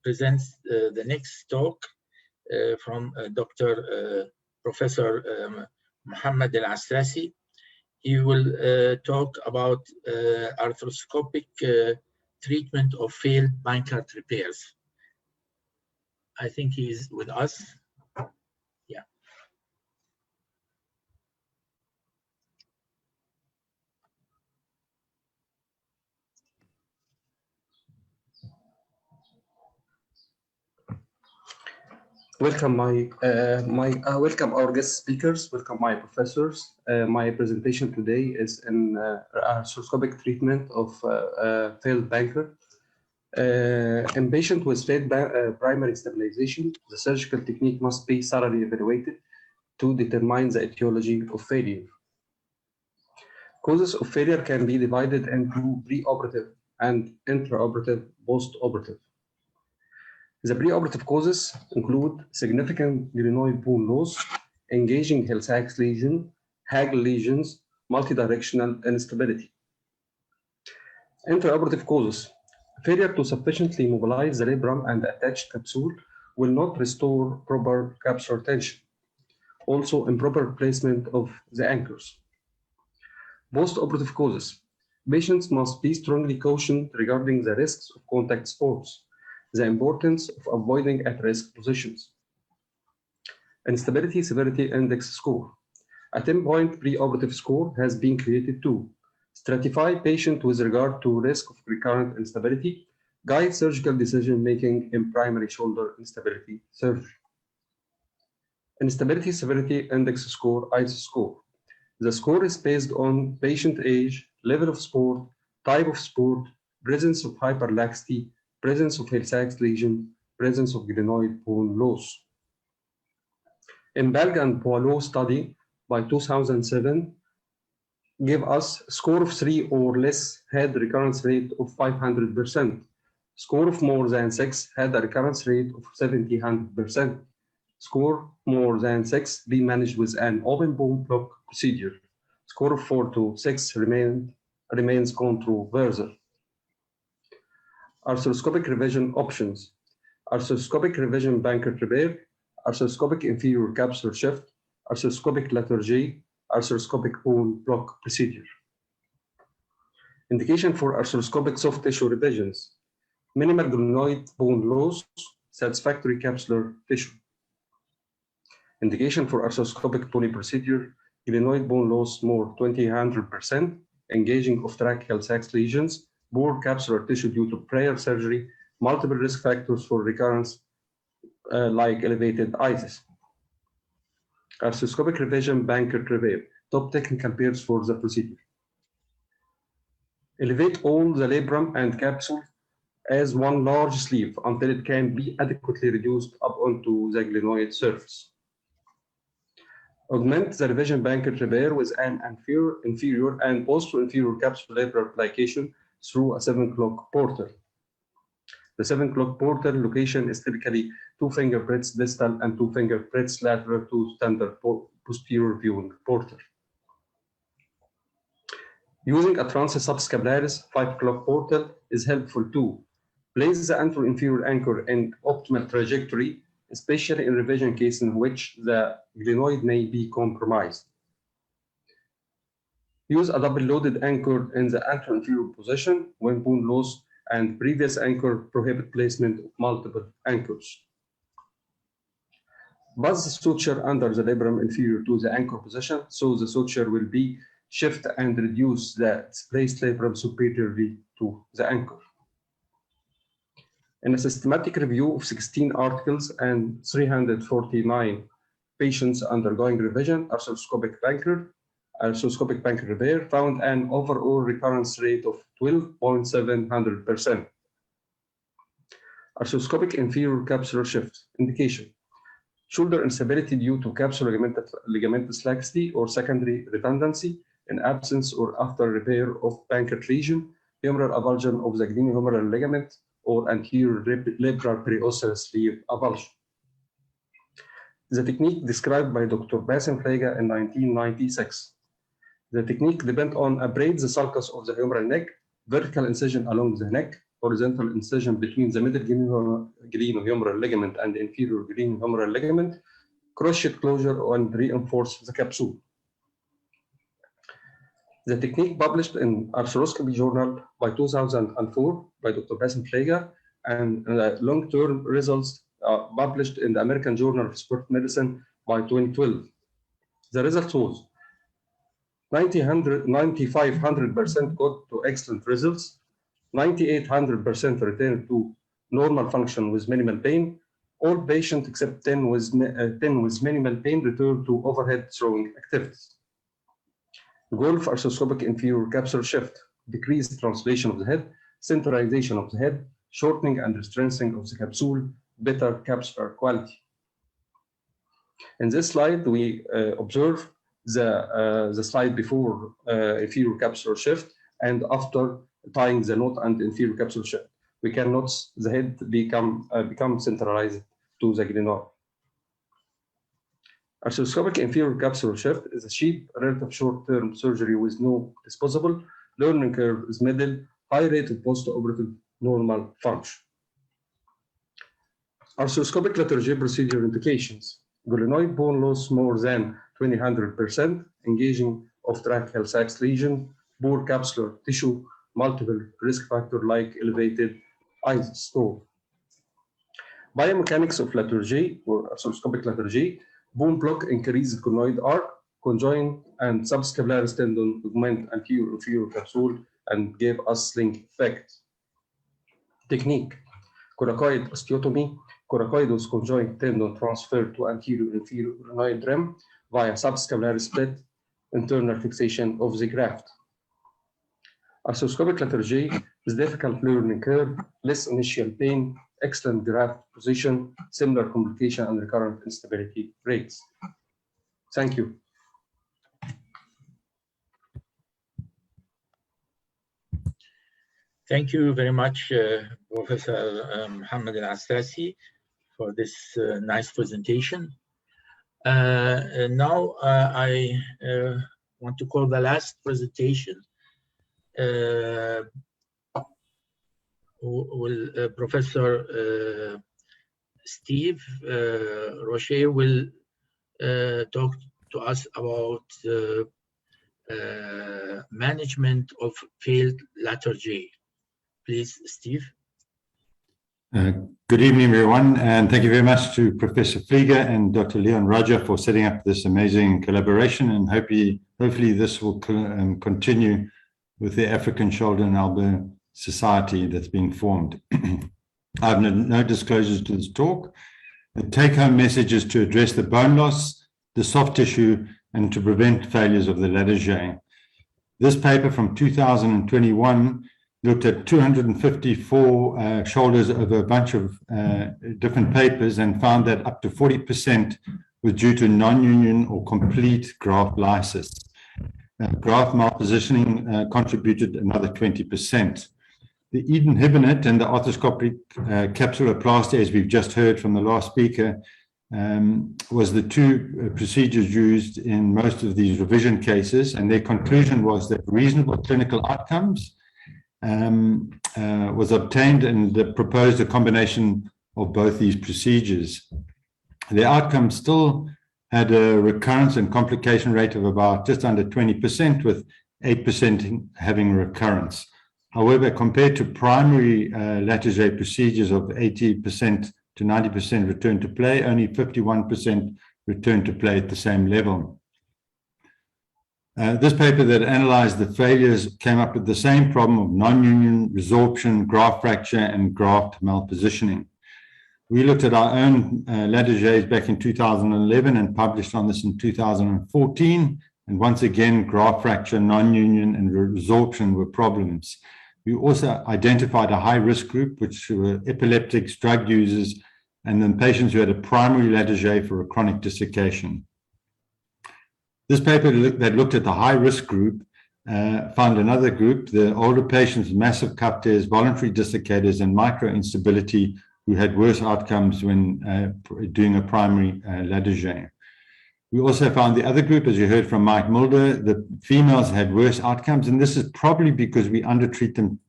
present the next talk from Dr. Professor Mohammed Al-Assasi. He will talk about arthroscopic treatment of failed Bankart repairs. I think he's with us. Yeah. Welcome welcome our guest speakers, welcome my professors. My presentation today is an arthroscopic treatment of failed Bankart. In patient with failed primary stabilization, the surgical technique must be thoroughly evaluated to determine the etiology of failure. Causes of failure can be divided into preoperative and intraoperative, post-operative. The preoperative causes include significant glenoid bone loss, engaging Hill-Sachs lesion, Hagel lesions, multidirectional instability. Intraoperative causes: failure to sufficiently mobilize the labrum and the attached capsule will not restore proper capsular tension. Also, improper placement of the anchors. Post-operative causes: patients must be strongly cautioned regarding the risks of contact sports, the importance of avoiding at-risk positions. Instability Severity Index Score. A 10-point preoperative score has been created to stratify patient with regard to risk of recurrent instability, guide surgical decision-making in primary shoulder instability surgery. Instability Severity Index Score, ICE score. The score is based on patient age, level of sport, type of sport, presence of hyperlaxity, presence of Hill-Sachs lesion, presence of glenoid bone loss. In Belg and Poilot study by 2007, gave us score of 3 or less had recurrence rate of 500%. Score of more than 6 had a recurrence rate of 700%. Score more than 6 be managed with an open bone block procedure. Score of 4 to 6 remains controversial. Arthroscopic revision options: arthroscopic revision Bankart repair, arthroscopic inferior capsular shift, arthroscopic Latorji, arthroscopic bone block procedure. Indication for arthroscopic soft tissue revisions: minimal glenoid bone loss, satisfactory capsular tissue. Indication for arthroscopic Tony procedure: glenoid bone loss more 200%, engaging of tracheal Sachs lesions, poor capsular tissue due to prior surgery, multiple risk factors for recurrence like elevated ISIS. Arthroscopic revision Bankart repair, top technical pairs for the procedure. Elevate all the labrum and capsule as one large sleeve until it can be adequately reduced up onto the glenoid surface. Augment the revision Bankart repair with an inferior and post-inferior capsular application through a 7 o'clock portal. The 7 o'clock portal location is typically 2 finger breadths distal and 2 finger breadths lateral to standard posterior viewing portal. Using a transsubscapularis 5 o'clock portal is helpful too. Place the anterior-inferior anchor in optimal trajectory, especially in revision case in which the glenoid may be compromised. Use a double-loaded anchor in the anterior-inferior position when bone loss and previous anchor prohibit placement of multiple anchors. Buzz the suture under the labrum inferior to the anchor position, so the suture will be shift and reduce the displaced labrum superiorly to the anchor. In a systematic review of 16 articles and 349 patients undergoing revision arthroscopic Bankart, arthroscopic pancreas repair found an overall recurrence rate of 12.700%. Arthroscopic inferior capsular shift indication: shoulder instability due to capsular ligamentous laxity or secondary redundancy in absence or after repair of pancreas lesion, humeral avulsion of the glenohumeral ligament, or anterior labral periosseous sleeve avulsion. The technique described by Dr. Bassem Flega in 1996. The technique depends on abrade the sulcus of the humeral neck, vertical incision along the neck, horizontal incision between the middle glenohumeral ligament and inferior glenohumeral ligament, crochet closure, and reinforce the capsule. The technique published in Arthroscopy Journal by 2004 by Dr. Bassem Flega, and long-term results published in the American Journal of Sport Medicine by 2012. The result was 9,500% got to excellent results, 9,800% returned to normal function with minimal pain. All patients except 10 with minimal pain returned to overhead throwing activities. The goal of arthroscopic inferior capsular shift: decreased translation of the head, centralization of the head, shortening and strengthening of the capsule, better capsular quality. In this slide, we observe the slide before inferior capsular shift and after tying the knot and inferior capsular shift. We can notice the head become centralized to the glenoid. Arthroscopic inferior capsular shift is a cheap, relative short-term surgery with no disposable. Learning curve is middle, high rate of post-operative normal function. Arthroscopic lateral J procedure indications: glenoid bone loss more than 200%, engaging of tracheal sacs lesion, poor capsular tissue, multiple risk factors like elevated isostole. Biomechanics of lateral J or arthroscopic lateral J: bone block, increased conoid arc, conjoint and subscapularis tendon augment anterior inferior capsule and gave us sling effect. Technique: coracoid osteotomy, coracoidus conjoint tendon transfer to anterior inferior glenoid rim via subscapularis split, internal fixation of the graft. Arthroscopic lateral J is difficult learning curve, less initial pain, excellent graft position, similar complication and recurrent instability rates. Thank you. Thank you very much, Professor Mohammed Al-Assasi, for this nice presentation. Now I want to call the last presentation. Professor Steve Rocher will talk to us about management of failed lateral J. Please, Steve. Good evening, everyone, and thank you very much to Professor Flega and Dr. Leon Roger for setting up this amazing collaboration, and hopefully this will continue with the African Shoulder and Elbow Society that's been formed. I have no disclosures to this talk. The take-home message is to address the bone loss, the soft tissue, and to prevent failures of the lateral J. This paper from 2021 looked at 254 shoulders over a bunch of different papers and found that up to 40% was due to non-union or complete graft lysis. Graft malpositioning contributed another 20%. The inhibinate and the arthroscopic capsuloplasty, as we've just heard from the last speaker, was the two procedures used in most of these revision cases, and their conclusion was that reasonable clinical outcomes was obtained, and proposed a combination of both these procedures. The outcomes still had a recurrence and complication rate of about just under 20%, with 8% having recurrence. However, compared to primary lateral J procedures of 80% to 90% return to play, only 51% return to play at the same level. This paper that analyzed the failures came up with the same problem of non-union, resorption, graft fracture, and graft malpositioning. We looked at our own lateral J's back in 2011 and published on this in 2014, And once again, graft fracture, non-union, and resorption were problems. We also identified a high-risk group, which were epileptics, drug users, and then patients who had a primary Latarjet for a chronic desiccation. This paper that looked at the high-risk group found another group, the older patients with massive cup tears, voluntary desiccators, and micro-instability who had worse outcomes when doing a primary Latarjet. We also found the other group, as you heard from Mike Mulder, the females had worse outcomes, and this is probably because we undertreat them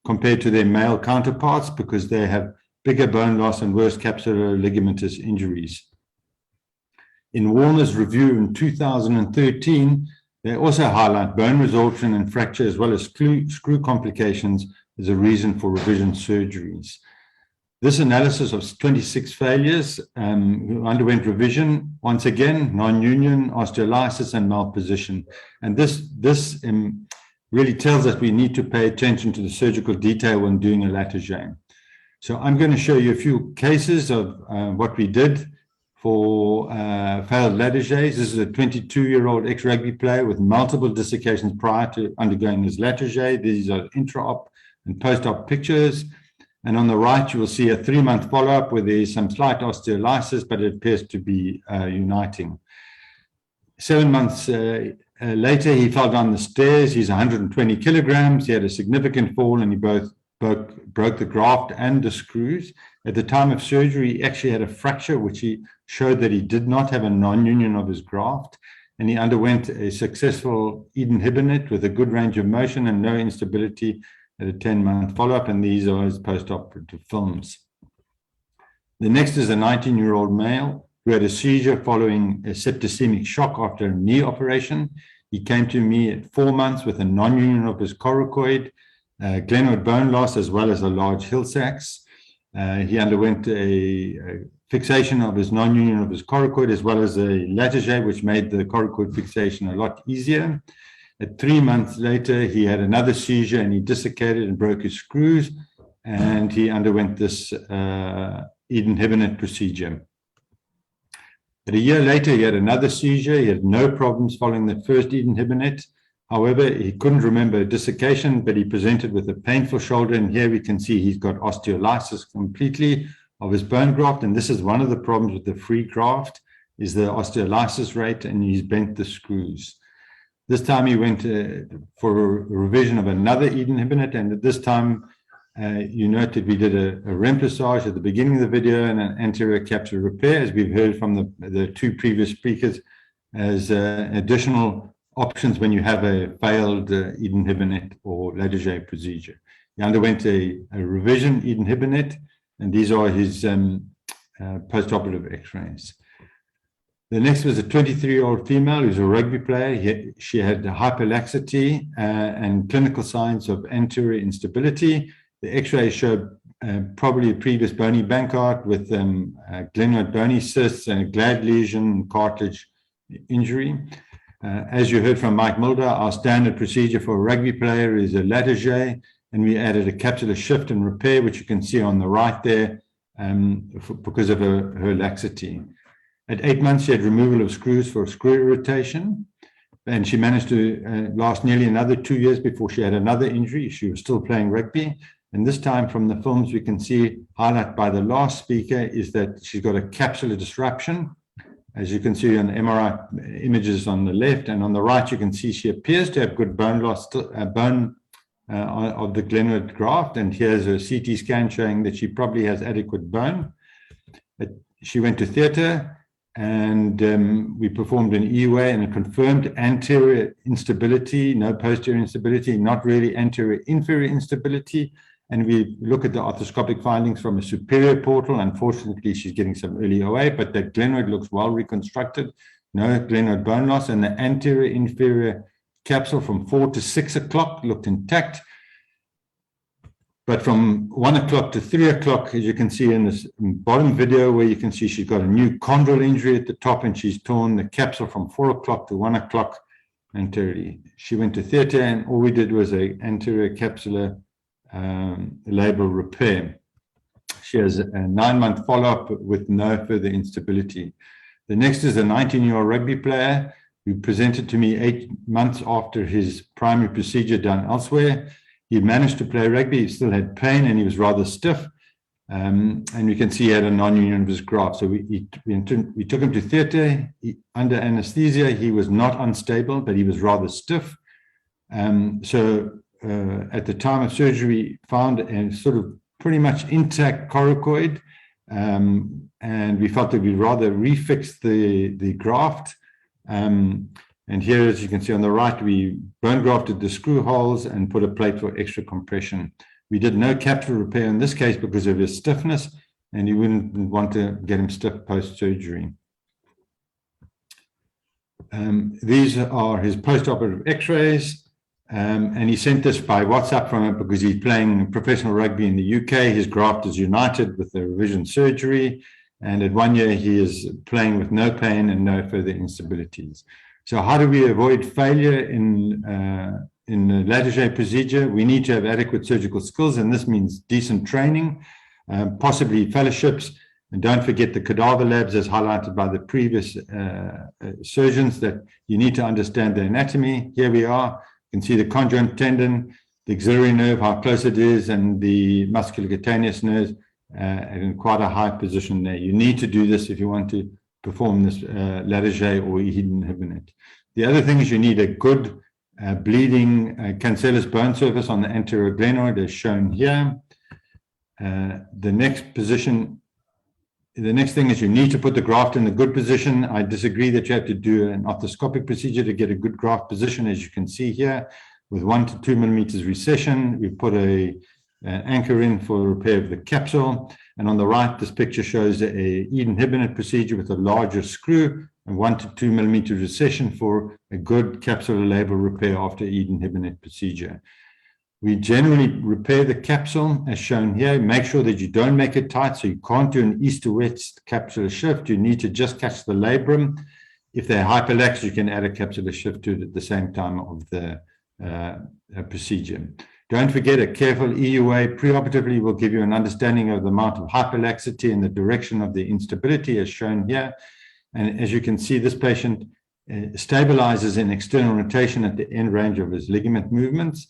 compared to their male counterparts because they have bigger bone loss and worse capsular ligamentous injuries. In Warner's review in 2013, they also highlight bone resorption and fracture as well as screw complications as a reason for revision surgeries. This analysis of 26 failures who underwent revision, once again, non-union, osteolysis, and malposition. And this really tells us we need to pay attention to the surgical detail when doing a Latarjet. So I'm going to show you a few cases of what we did for failed Latarjets. This is a 22-year-old ex-rugby player with multiple desiccations prior to undergoing his Latarjet. These are intra-op and post-op pictures. And on the right, you will see a 3-month follow-up where there is some slight osteolysis, but it appears to be uniting. 7 months later, he fell down the stairs. He's 120 kilograms. He had a significant fall, and he both broke the graft and the screws. At the time of surgery, he actually had a fracture, which he showed that he did not have a non-union of his graft. And he underwent a successful Eden Hibonite with a good range of motion and no instability at a 10-month follow-up, and these are his post-operative films. The next is a 19-year-old male who had a seizure following a septicemic shock after a knee operation. He came to me at 4 months with a non-union of his coracoid, glenoid bone loss, as well as a large Hill-Sachs. He underwent a fixation of his non-union of his coracoid, as well as a Latarjet, which made the coracoid fixation a lot easier. At 3 months later, he had another seizure and he desiccated and broke his screws, and he underwent this Eden Hibonite procedure. At a year later, he had another seizure. He had no problems following the first Eden Hibonite. However, he couldn't remember desiccation, but he presented with a painful shoulder, and here we can see he's got osteolysis completely of his bone graft, and this is one of the problems with the free graft, is the osteolysis rate, and he's bent the screws. This time he went for a revision of another Eden Hibonite, and at this time, you note that we did a remplissage at the beginning of the video and an anterior capsular repair, as we've heard from the two previous speakers, as additional options when you have a failed Eden Hibonite or Latarjet procedure. He underwent a revision Eden Hibonite, and these are his post-operative x-rays. The next was a 23-year-old female who's a rugby player. She had hyperlaxity and clinical signs of anterior instability. The x-rays showed probably a previous bony Bankart with glenoid bony cysts and a glad lesion and cartilage injury. As you heard from Mike Mulder, our standard procedure for a rugby player is a Latarjet, and we added a capsular shift and repair, which you can see on the right there because of her laxity. At 8 months, she had removal of screws for screw irritation, and she managed to last nearly another 2 years before she had another injury. She was still playing rugby, and this time from the films we can see, highlighted by the last speaker, is that she's got a capsular disruption. As you can see on the MRI images on the left, and on the right you can see she appears to have good bone loss, bone of the glenoid graft, and here's a CT scan showing that she probably has adequate bone. She went to theatre, and we performed an EUA and a confirmed anterior instability, no posterior instability, not really anterior-inferior instability. And we look at the arthroscopic findings from a superior portal. Unfortunately, she's getting some early OA, but that glenoid looks well reconstructed, no glenoid bone loss, and the anterior-inferior capsule from 4 to 6 o'clock looked intact. But from 1 o'clock to 3 o'clock, as you can see in this bottom video, where you can see she's got a new chondral injury at the top, and she's torn the capsule from 4 o'clock to 1 o'clock anteriorly. She went to theatre, and all we did was an anterior capsular labral repair. She has a 9-month follow-up with no further instability. The next is a 19-year-old rugby player who presented to me 8 months after his primary procedure done elsewhere. He managed to play rugby, he still had pain and he was rather stiff. And you can see he had a non-union of his graft. So we took him to theatre. Under anesthesia, he was not unstable, but he was rather stiff. At the time of surgery, found a sort of pretty much intact coracoid. And we felt that we'd rather refix the graft. And here, as you can see on the right, we bone grafted the screw holes and put a plate for extra compression. We did no capsular repair in this case because of his stiffness, and you wouldn't want to get him stiff post-surgery. These are his post-operative x-rays, and he sent this by WhatsApp from it because he's playing professional rugby in the UK. His graft is united with the revision surgery, and at 1 year he is playing with no pain and no further instabilities. So how do we avoid failure in the Latarjet procedure? We need to have adequate surgical skills, and this means decent training, possibly fellowships, and don't forget the cadaver labs as highlighted by the previous surgeons, that you need to understand the anatomy. Here we are, you can see the conjoint tendon, the axillary nerve, how close it is, and the musculocutaneous nerves in quite a high position there. You need to do this if you want to perform this Latarjet or inhibitor. The other thing is you need a good bleeding cancellous bone surface on the anterior glenoid as shown here. The next thing is you need to put the graft in a good position. I disagree that you have to do an arthroscopic procedure to get a good graft position, as you can see here, with 1 to 2 millimeters recession. We put an anchor in for repair of the capsule. And on the right, this picture shows a Eden-Hibonite procedure with a larger screw and 1 to 2 millimeter recession for a good capsular label repair after Eden-Hibonite procedure. We generally repair the capsule as shown here. Make sure that you don't make it tight, so you can't do an east to west capsular shift. You need to just catch the labrum. If they're hyperlax, you can add a capsular shift to it at the same time of the procedure. Don't forget, a careful EUA preoperatively will give you an understanding of the amount of hyperlaxity and the direction of the instability as shown here. And as you can see, this patient stabilizes in external rotation at the end range of his ligament movements.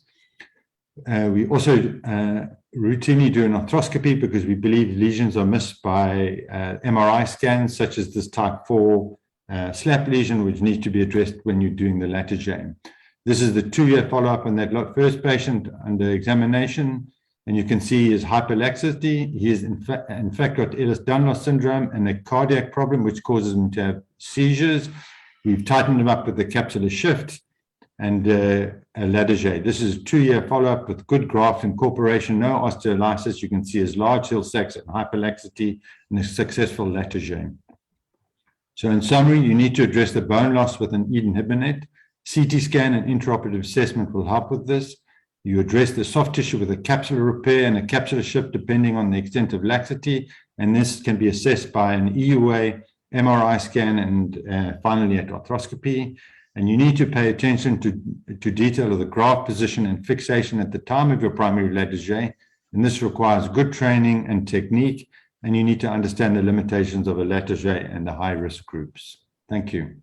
We also routinely do an arthroscopy because we believe lesions are missed by MRI scans, such as this type 4 slap lesion, which needs to be addressed when you're doing the Latarjet. This is the 2-year follow-up on that first patient under examination, and you can see his hyperlaxity. He has in fact got Ehlers-Danlos syndrome and a cardiac problem, which causes him to have seizures. We've tightened him up with the capsular shift and a Latarjet. This is a 2-year follow-up with good graft incorporation, no osteolysis. You can see his large hill sacks and hyperlaxity and a successful Latarjet. So in summary, you need to address the bone loss with an Eden-Hibonite. CT scan and intraoperative assessment will help with this. You address the soft tissue with a capsular repair and a capsular shift depending on the extent of laxity, and this can be assessed by an EUA, MRI scan, and finally at arthroscopy. And you need to pay attention to detail of the graft position and fixation at the time of your primary Latarjet, and this requires good training and technique, and you need to understand the limitations of a Latarjet and the high-risk groups. Thank you.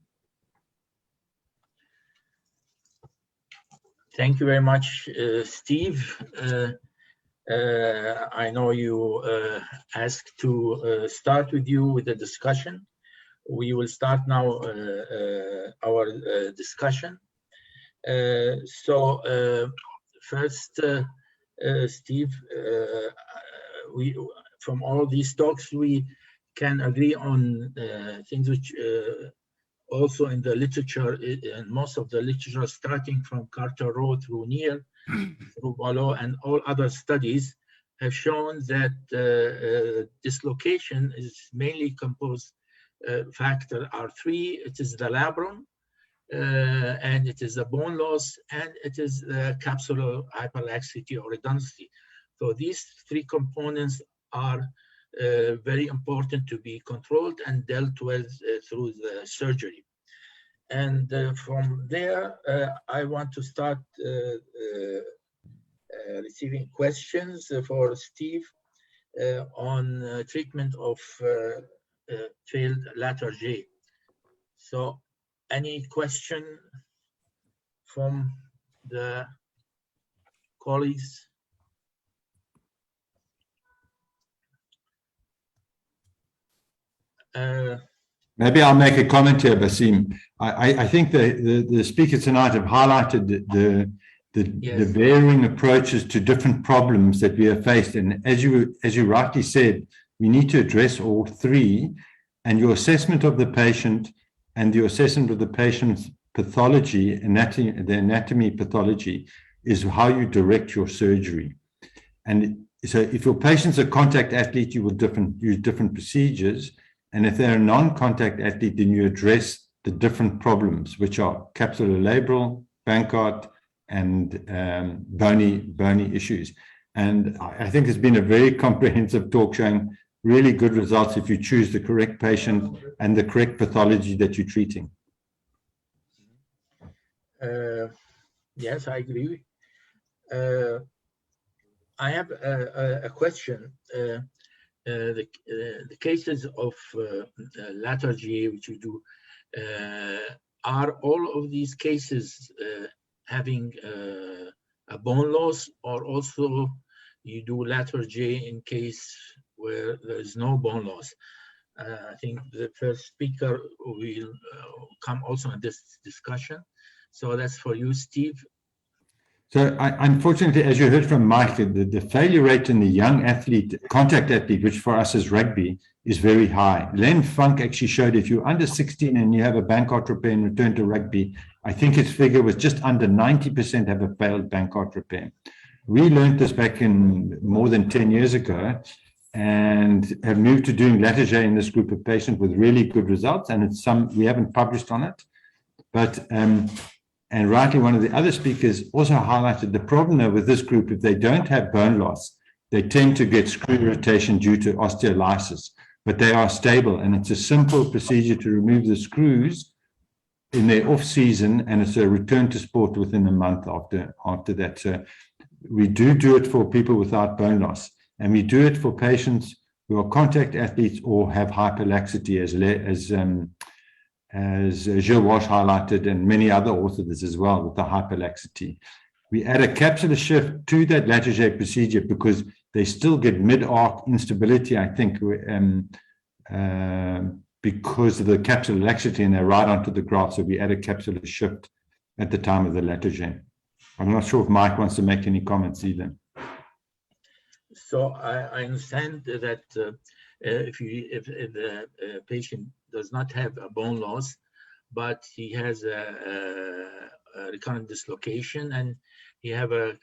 Thank you very much, Steve. I know you asked to start with you with the discussion. We will start now our discussion. First, Steve, from all these talks, we can agree on things which also in the literature, and most of the literature starting from Carter Rowe through Neer, through Wallo, and all other studies have shown that dislocation is mainly composed factor R3. It is the labrum, and it is the bone loss, and it is the capsular hyperlaxity or redundancy. So these 3 components are very important to be controlled and dealt with through the surgery. And from there, I want to start receiving questions for Steve on treatment of failed Latarjet. So Any question from the colleagues? Maybe I'll make a comment here, Basim. I think the speakers tonight have highlighted the varying approaches to different problems that we have faced. And as you rightly said, we need to address all three. And your assessment of the patient and your assessment of the patient's pathology, the anatomy pathology, is how you direct your surgery. And so if your patient's a contact athlete, you will use different procedures. And if they're a non-contact athlete, then you address the different problems, which are capsulolabral, Bankart, and bony issues. And I think it's been a very comprehensive talk showing really good results if you choose the correct patient and the correct pathology that you're treating. Yes, I agree. I have a question. The cases of lethargy, which you do, are all of these cases having a bone loss, or also you do lethargy in case where there is no bone loss? I think the first speaker will come also in this discussion. So that's for you, Steve. So unfortunately, as you heard from Mike, the failure rate in the young athlete, contact athlete, which for us is rugby, is very high. Len Funk actually showed if you're under 16 and you have a Bankart repair and return to rugby, I think his figure was just under 90% have a failed Bankart repair. We learned this back in more than 10 years ago and have moved to doing lethargy in this group of patients with really good results. And it's we haven't published on it, but and rightly, one of the other speakers also highlighted the problem though with this group. If they don't have bone loss, they tend to get screw irritation due to osteolysis, but they are stable. And it's a simple procedure to remove the screws in their off season. And it's a return to sport within a month after that. So we do it for people without bone loss. And we do it for patients who are contact athletes or have hyperlaxity, as Gilles Walsh highlighted, and many other authors as well with the hyperlaxity. We add a capsular shift to that lethargy procedure because they still get mid-arc instability, I think, because of the capsular laxity, and they're right onto the graft. So we add a capsular shift at the time of the lethargy. I'm not sure if Mike wants to make any comments either. So I understand that if the patient does not have a bone loss, but he has a recurrent dislocation and he have a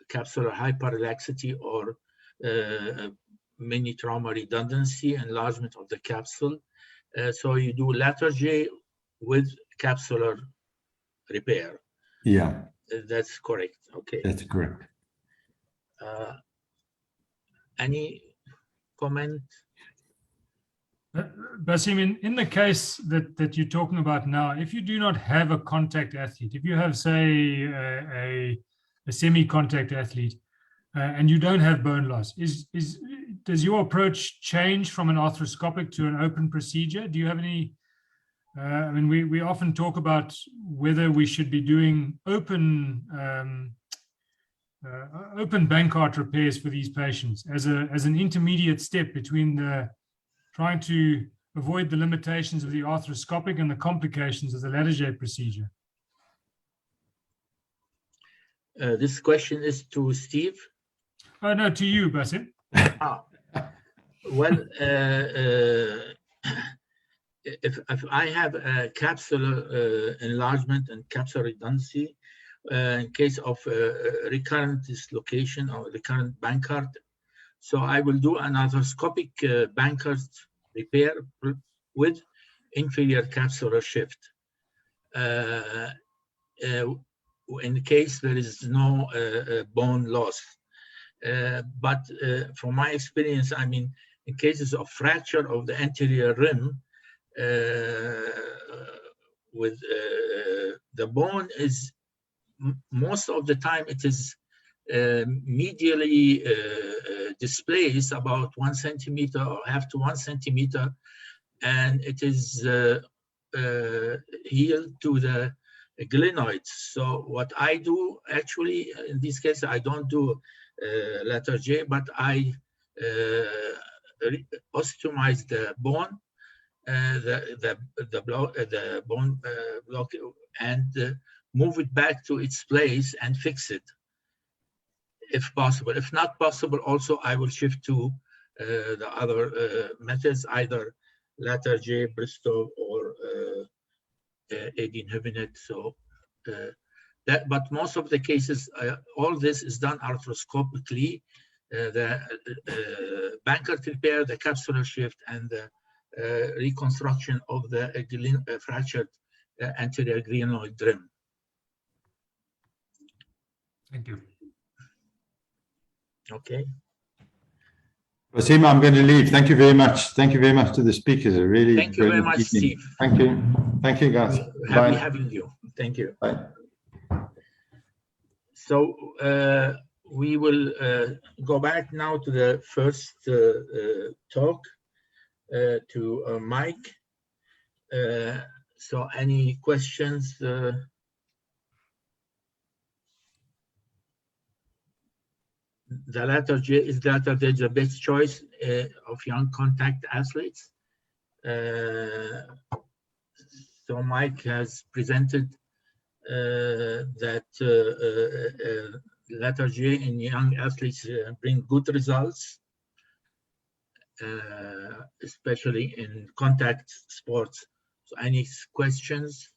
capsular hyperlaxity or mini trauma redundancy, enlargement of the capsule. So you do lethargy with capsular repair. Yeah. That's correct. Okay. That's correct. Any comment? Basim, in the case that you're talking about now, if you do not have a contact athlete, if you have, say, a semi-contact athlete, and you don't have bone loss, does your approach change from an arthroscopic to an open procedure? Do you have any? I mean, we often talk about whether we should be doing open Bankart repairs for these patients as an intermediate step between trying to avoid the limitations of the arthroscopic and the complications of the lethargy procedure. This question is to Steve. Oh, no, to you, Basim. Well, if I have a capsular enlargement and capsular redundancy, in case of recurrent dislocation or recurrent Bankart, so I will do an arthroscopic Bankart repair with inferior capsular shift. In the case there is no bone loss. But from my experience, I mean, in cases of fracture of the anterior rim, with the bone is most of the time it is medially displaced about 1 centimeter or half to 1 centimeter, and it is heal to the glenoids. So what I do actually in this case, I don't do letter J, but I osteomize the bone, the bone block, and move it back to its place and fix it, if possible. If not possible, also I will shift to the other methods, either letter J, Bristow, or again, so but most of the cases, all this is done arthroscopically. The Bankert repair, the capsular shift, and the reconstruction of the fractured anterior glenoid rim. Thank you. Okay. Wasim, I'm going to leave. Thank you very much. Thank you very much to the speakers. A really Thank you very much, evening. Steve. Thank you. Thank you, guys. Happy Bye. having you. Thank you. Bye. So we will go back now to the first talk to Mike. So any questions? The letter J, is letter J the best choice of young contact athletes? So Mike has presented that letter J in young athletes bring good results, especially in contact sports. So any questions?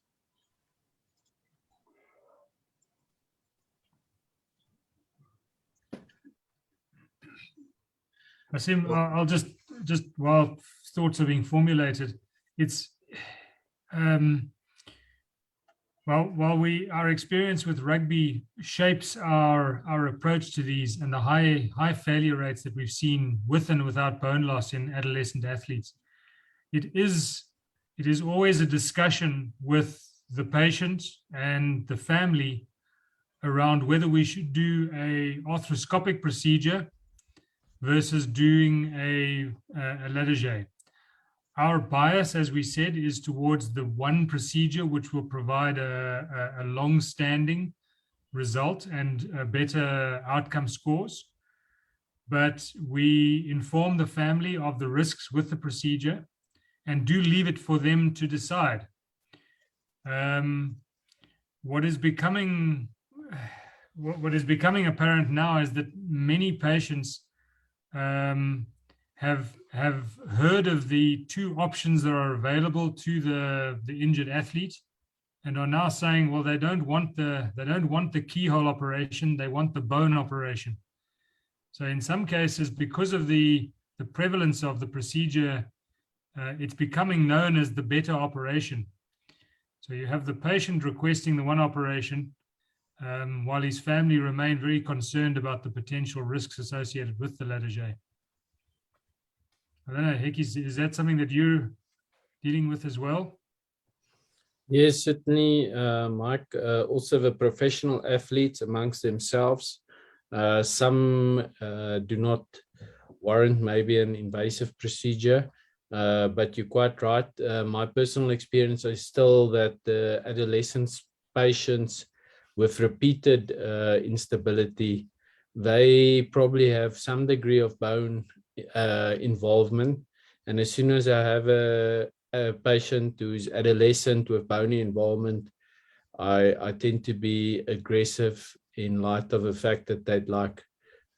Wasim, I'll just while thoughts are being formulated, it's while our experience with rugby shapes our approach to these and the high failure rates that we've seen with and without bone loss in adolescent athletes, it is always a discussion with the patient and the family around whether we should do a arthroscopic procedure versus doing a Latarjet. Our bias, as we said, is towards the one procedure which will provide a long-standing result and better outcome scores. But we inform the family of the risks with the procedure and do leave it for them to decide. What is becoming apparent now is that many patients have heard of the two options that are available to the injured athlete, and are now saying, well, they don't want the keyhole operation, they want the bone operation. So in some cases, because of the prevalence of the procedure, it's becoming known as the better operation. So you have the patient requesting the one operation, while his family remain very concerned about the potential risks associated with the Latarjet. I don't know, Heki, is that something that you're dealing with as well? Yes, certainly, Mike. Also, the professional athletes amongst themselves, some do not warrant maybe an invasive procedure, but you're quite right. My personal experience is still that the adolescent patients with repeated instability, they probably have some degree of bone involvement. And as soon as I have a patient who's adolescent with bony involvement, I tend to be aggressive in light of the fact that they'd like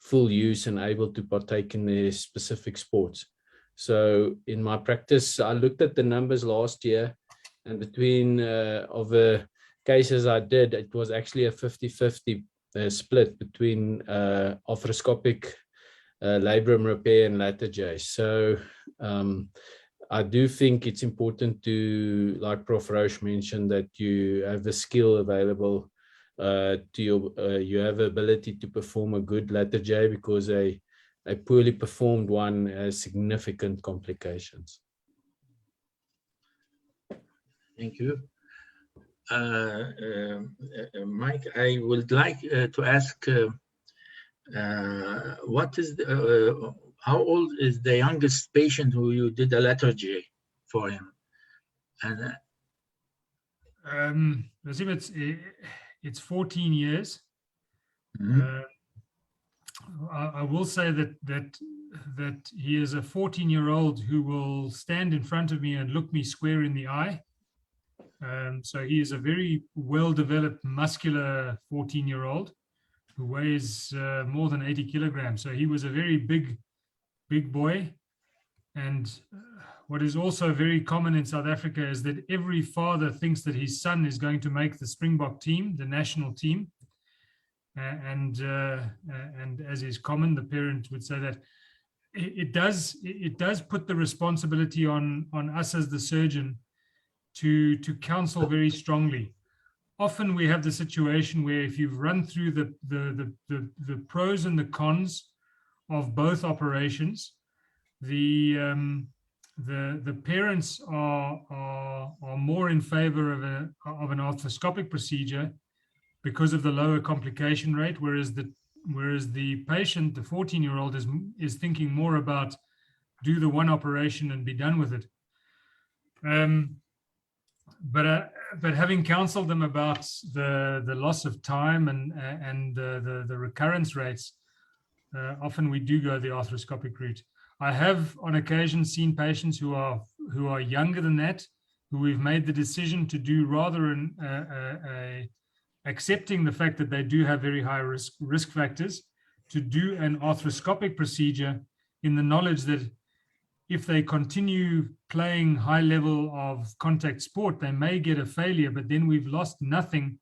full use and able to partake in their specific sports. So in my practice, I looked at the numbers last year, and between of the cases I did, it was actually a 50-50 split between arthroscopic labrum repair and Latarjet. So I do think it's important to, like Prof. Roche mentioned, that you have the skill available to you have the ability to perform a good Latarjet, because a poorly performed one has significant complications. Thank you. Mike, I would like to ask, what is how old is the youngest patient who you did a Latarjet for him? And Nazim, it's 14 years. Mhm. I will say that he is a 14-year-old who will stand in front of me and look me square in the eye. So he is a very well-developed, muscular 14-year-old who weighs more than 80 kilograms. So he was a very big boy. And what is also very common in South Africa is that every father thinks that his son is going to make the Springbok team, the national team. And as is common, the parent would say that it does put the responsibility on us as the surgeon to counsel very strongly. Often we have the situation where if you've run through the pros and the cons of both operations, the parents are more in favor of an arthroscopic procedure because of the lower complication rate, whereas the patient, the 14-year-old, is thinking more about do the one operation and be done with it. But having counseled them about the loss of time and the recurrence rates, often we do go the arthroscopic route. I have on occasion seen patients who are younger than that, who we've made the decision to do rather accepting the fact that they do have very high risk factors, to do an arthroscopic procedure in the knowledge that if they continue playing high level of contact sport, they may get a failure, but then we've lost nothing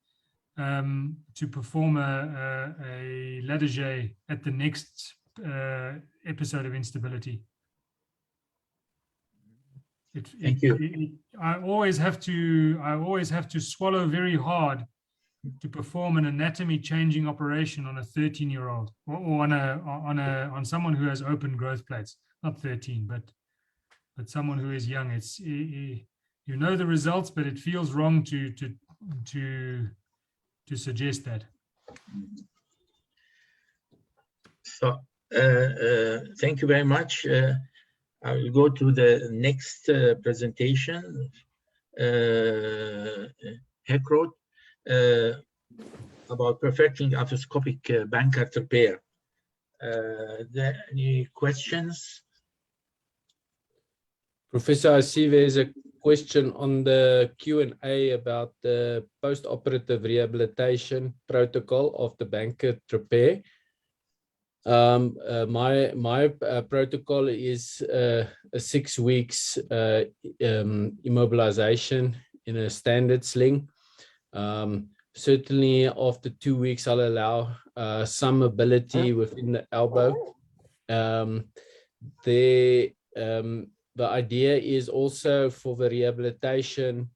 to perform a ladder at the next episode of instability. Thank you. I always have to swallow very hard to perform an anatomy changing operation on a 13-year-old or on someone who has open growth plates, not 13, but someone who is young. It's you know the results, but it feels wrong to suggest that. So thank you very much. I will go to the next presentation. Heckrot, about perfecting arthroscopic Bankart repair. Any questions? Professor, I see there's a question on the Q&A about the post-operative rehabilitation protocol of the Bankart repair. My protocol is a 6 weeks immobilization in a standard sling. Certainly after 2 weeks, I'll allow some mobility within the elbow. The idea is also for the rehabilitation.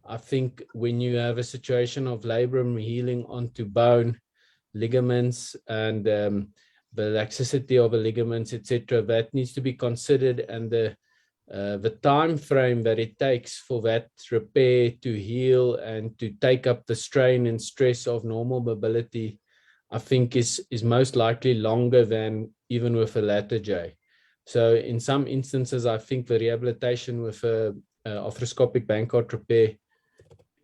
I think when you have a situation of labrum healing onto bone, ligaments, and the laxicity of the ligaments, etc., that needs to be considered, and the time frame that it takes for that repair to heal and to take up the strain and stress of normal mobility, I think is most likely longer than even with a latter J. So in some instances, I think the rehabilitation with a arthroscopic Bankart repair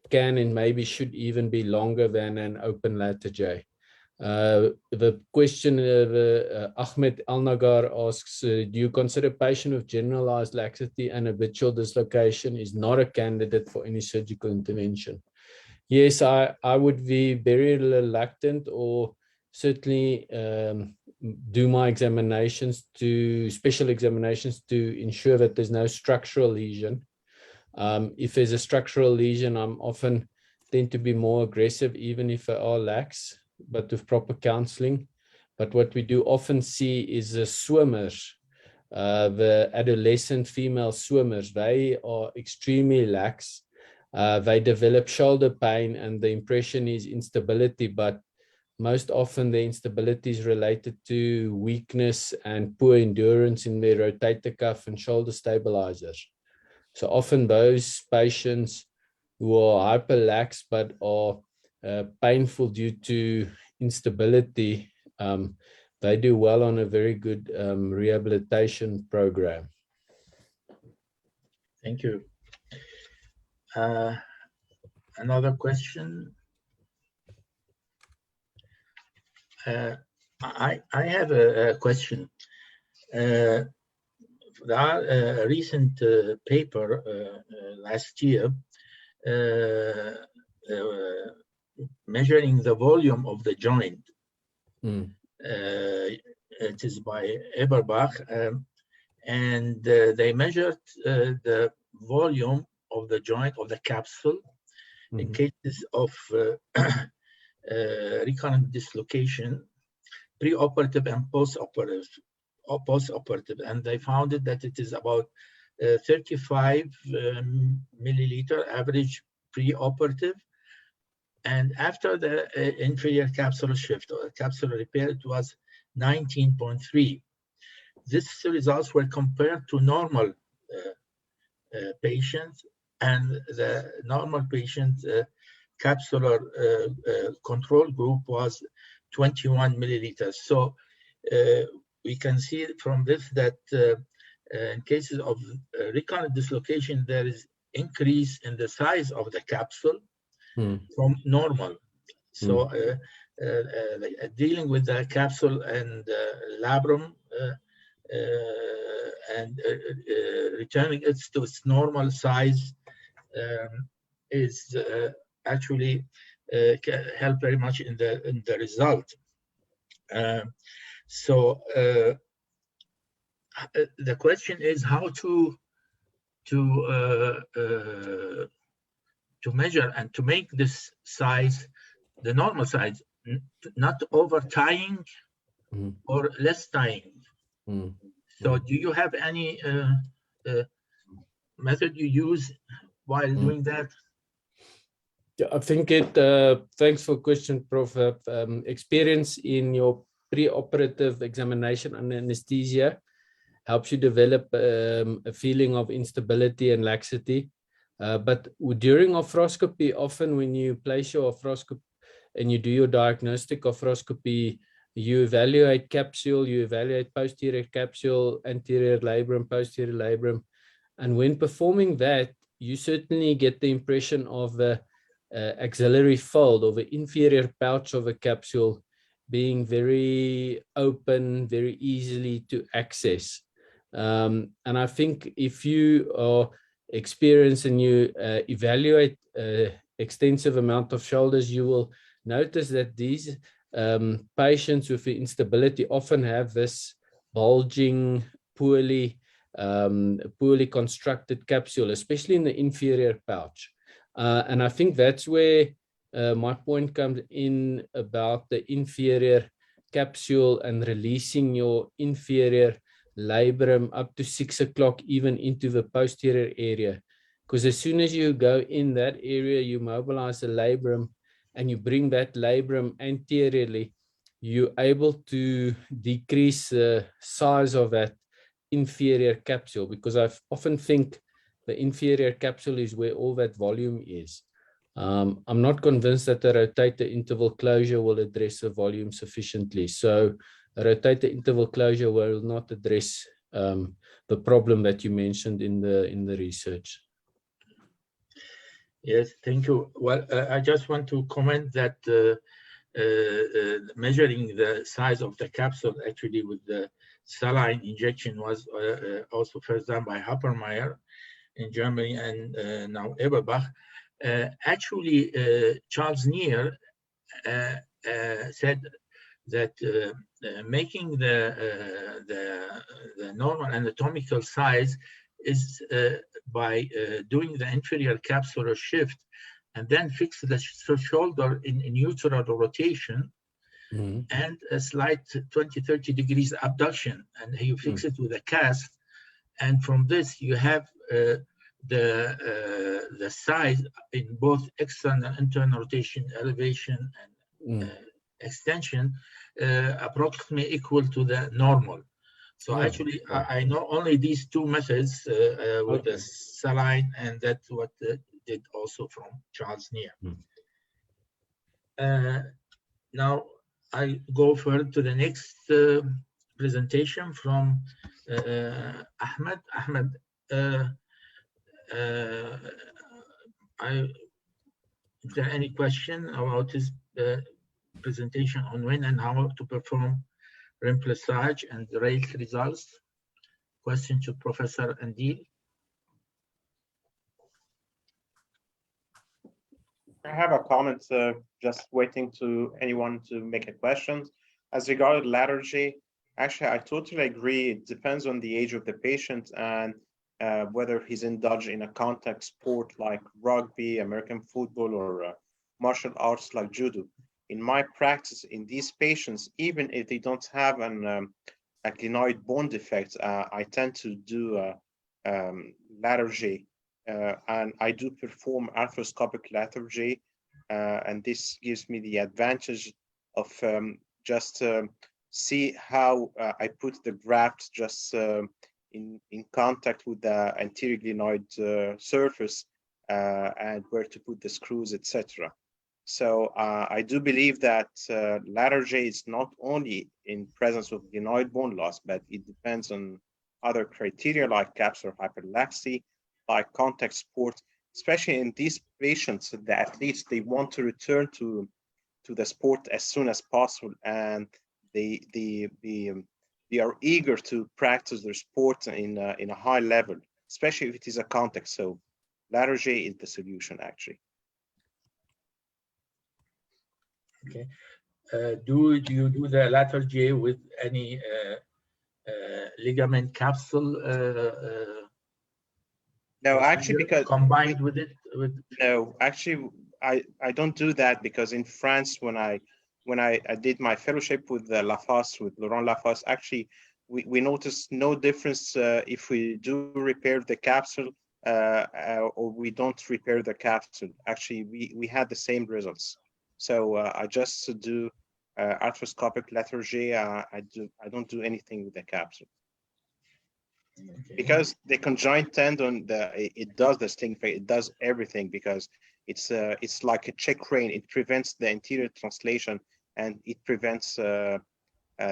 can and maybe should even be longer than an open latter J. The question Ahmed Al-Nagar asks, do you consider patient with generalized laxity and habitual dislocation is not a candidate for any surgical intervention? Yes, I would be very reluctant, or certainly do my special examinations to ensure that there's no structural lesion. If there's a structural lesion, I'm often tend to be more aggressive, even if they are lax, but with proper counseling. But what we do often see is the swimmers, the adolescent female swimmers, they are extremely lax. They develop shoulder pain, and the impression is instability, but most often the instability is related to weakness and poor endurance in their rotator cuff and shoulder stabilizers. So often those patients who are hyperlax but are painful due to instability, they do well on a very good rehabilitation program. Thank you. Another question. I have a question. There are a recent paper last year measuring the volume of the joint. It is by Eberbach, and they measured the volume of the joint of the capsule in cases of recurrent dislocation, preoperative and postoperative, and they found that it is about 35 milliliter average preoperative, and after the inferior capsular shift or capsular repair, it was 19.3. These results were compared to normal patients, and the normal patient capsular control group was 21 milliliters. So we can see from this that in cases of recurrent dislocation, there is increase in the size of the capsule from normal. So dealing with the capsule and labrum and returning it to its normal size is actually can help very much in the result. So the question is how to measure and to make this size the normal size, not over tying or less tying. So do you have any method you use while doing that? Yeah, I think thanks for question, Prof. Experience in your preoperative examination under anesthesia helps you develop a feeling of instability and laxity. But during arthroscopy, often when you place your arthroscopy and you do your diagnostic arthroscopy, you evaluate capsule, you evaluate posterior capsule, anterior labrum, posterior labrum. And when performing that, you certainly get the impression of the axillary fold or the inferior pouch of a capsule being very open, very easily to access. And I think if you are experienced and you evaluate extensive amount of shoulders, you will notice that these patients with the instability often have this bulging, poorly constructed capsule, especially in the inferior pouch. And I think that's where my point comes in about the inferior capsule and releasing your inferior labrum up to 6 o'clock, even into the posterior area. Because as soon as you go in that area, you mobilize the labrum and you bring that labrum anteriorly, you're able to decrease the size of that inferior capsule, because I often think the inferior capsule is where all that volume is. I'm not convinced that the rotator interval closure will address the volume sufficiently. So a rotator interval closure will not address the problem that you mentioned in the research. Yes, thank you. Well, I just want to comment that measuring the size of the capsule actually with the saline injection was also first done by Happermeyer in Germany and now Eberbach. Actually, Charles Neer said that making the normal anatomical size is by doing the inferior capsular shift and then fix the shoulder in neutral rotation and a slight 20-30 degrees abduction, and you fix it with a cast, and from this you have the size in both external and internal rotation, elevation and extension approximately equal to the normal. So actually, I know only these two methods with the saline, and that's what did also from Charles Neer. Now I go further to the next presentation from Ahmed. Ahmed, Is there any question about this presentation on when and how to perform remplissage and race results? Question to Professor Andil. I have a comment, just waiting to anyone to make a question. As regarded lethargy, actually, I totally agree. It depends on the age of the patient and whether he's indulged in a contact sport like rugby, American football, or martial arts like judo. In my practice, in these patients, even if they don't have an a glenoid bone defect, I tend to do lethargy. And I do perform arthroscopic lethargy, and this gives me the advantage of just see how I put the graft just in contact with the anterior glenoid surface and where to put the screws, etc. So I do believe that lethargy is not only in presence of glenoid bone loss, but it depends on other criteria like capsular hyperlaxy, like contact sport, especially in these patients, the athletes, they want to return to the sport as soon as possible, and they are eager to practice their sport in a high level, especially if it is a contact. So lethargy is the solution, actually. Okay. Do you do the lethargy with any ligament capsule? No, actually, because combined with it. No, actually, I don't do that, because in France, when I did my fellowship with Lafosse, with Laurent Lafosse, actually we noticed no difference if we do repair the capsule or we don't repair the capsule. Actually, we had the same results. So I just do arthroscopic lethargy. I don't do anything with the capsule. Okay. Because the conjoint tendon, it does this thing. It does everything, because it's like a check rein. It prevents the anterior translation and it prevents the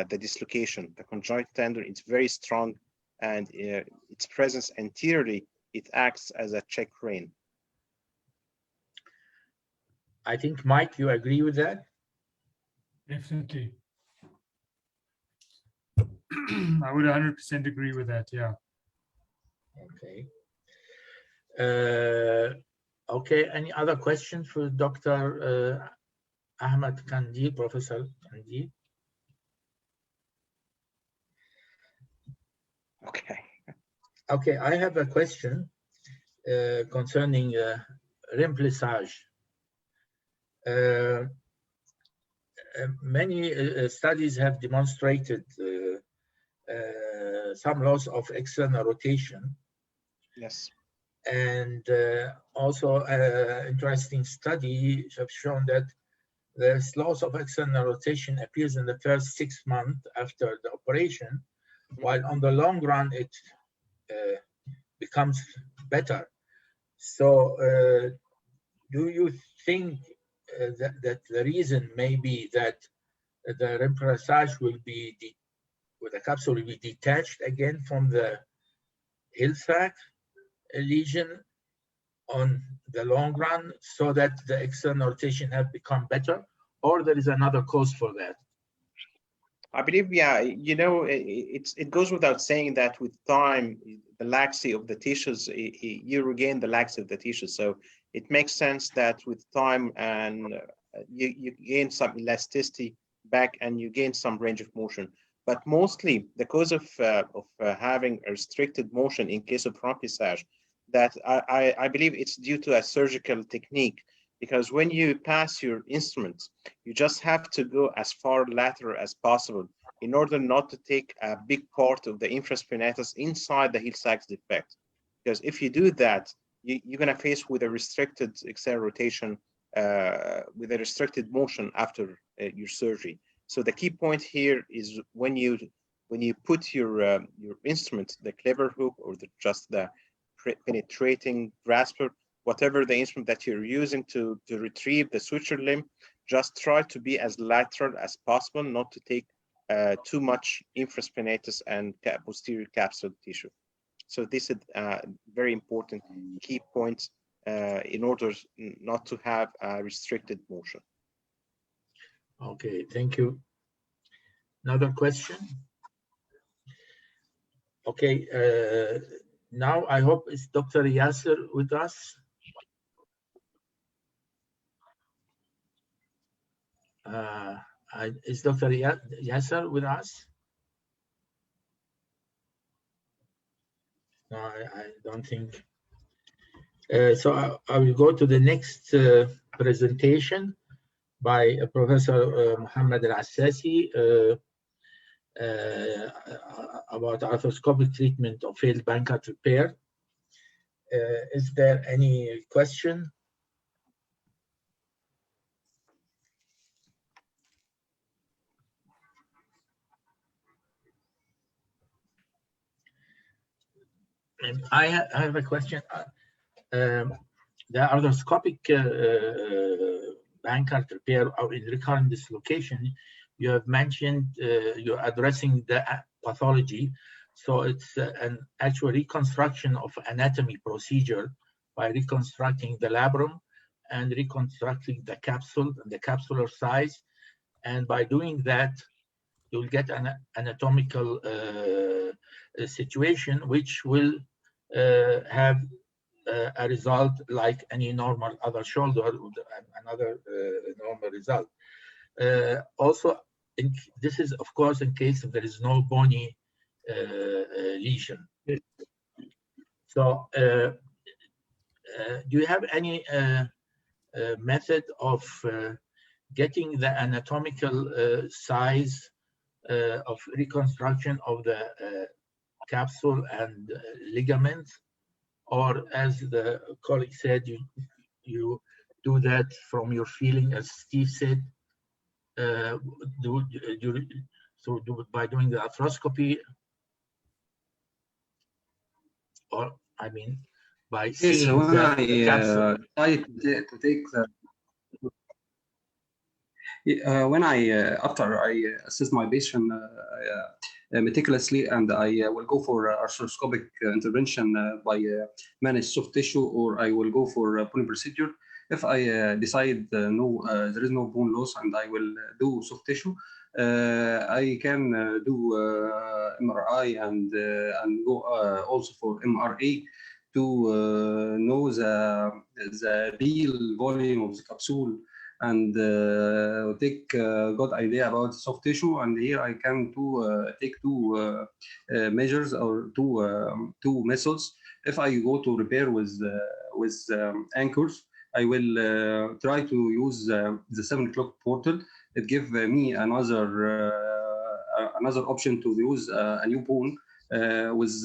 dislocation. The conjoint tendon, it's very strong, and its presence anteriorly, it acts as a check rein. I think, Mike, you agree with that? Definitely. I would 100% agree with that, yeah. Okay. Okay, any other questions for Dr. Ahmed Kandil, Professor Kandil? Okay. Okay, I have a question concerning remplissage. Many studies have demonstrated some loss of external rotation. Yes. And also interesting study have shown that this loss of external rotation appears in the first 6 months after the operation, while on the long run it becomes better. So do you think that the reason may be that the remplissage will be, the capsule will be detached again from the Hill-Sachs lesion on the long run, so that the external rotation have become better, or there is another cause for that? I believe, yeah, you know, it goes without saying that with time, the laxity of the tissues, you regain the laxity of the tissues. So it makes sense that with time and you gain some elasticity back and you gain some range of motion. But mostly the cause of having a restricted motion in case of remplissage, that I believe it's due to a surgical technique, because when you pass your instrument, you just have to go as far lateral as possible in order not to take a big part of the infraspinatus inside the Hill-Sachs defect. Because if you do that, you're going to face with a restricted external rotation, with a restricted motion after your surgery. So the key point here is when you put your instrument, the clever hook or just the penetrating grasper, whatever the instrument that you're using to retrieve the suture limb, just try to be as lateral as possible, not to take too much infraspinatus and posterior capsule tissue. So this is very important key points in order not to have a restricted motion. Okay, thank you. Another question? Okay, now I hope it's Dr. Yasser with us. Is Dr. Yasser with us? No, I don't think. So I will go to the next presentation by Professor Mohammed Al-Assasi about arthroscopic treatment of failed Bankart repair. Is there any question? I have a question. The arthroscopic Bankart repair or in recurrent dislocation, you have mentioned you're addressing the pathology. So it's an actual reconstruction of anatomy procedure by reconstructing the labrum and reconstructing the capsule and the capsular size. And by doing that, you'll get an anatomical situation which will have a result like any normal other shoulder, another normal result. Also, this is of course in case if there is no bony lesion. So, do you have any method of getting the anatomical size of reconstruction of the capsule and ligaments, or as the colleague said, you do that from your feeling, as Steve said, by doing the arthroscopy, or I mean by seeing so when the capsule. I try to take the when after I assess my patient meticulously, and I will go for arthroscopic intervention by managed soft tissue, or I will go for bone procedure. If I decide no, there is no bone loss, and I will do soft tissue, I can do MRI and go also for MRA to know the real volume of the capsule, and take a good idea about soft tissue. And here I can take two measures or two methods. If I go to repair with anchors, I will try to use the 7 o'clock portal. It gives me another option to use a new bone with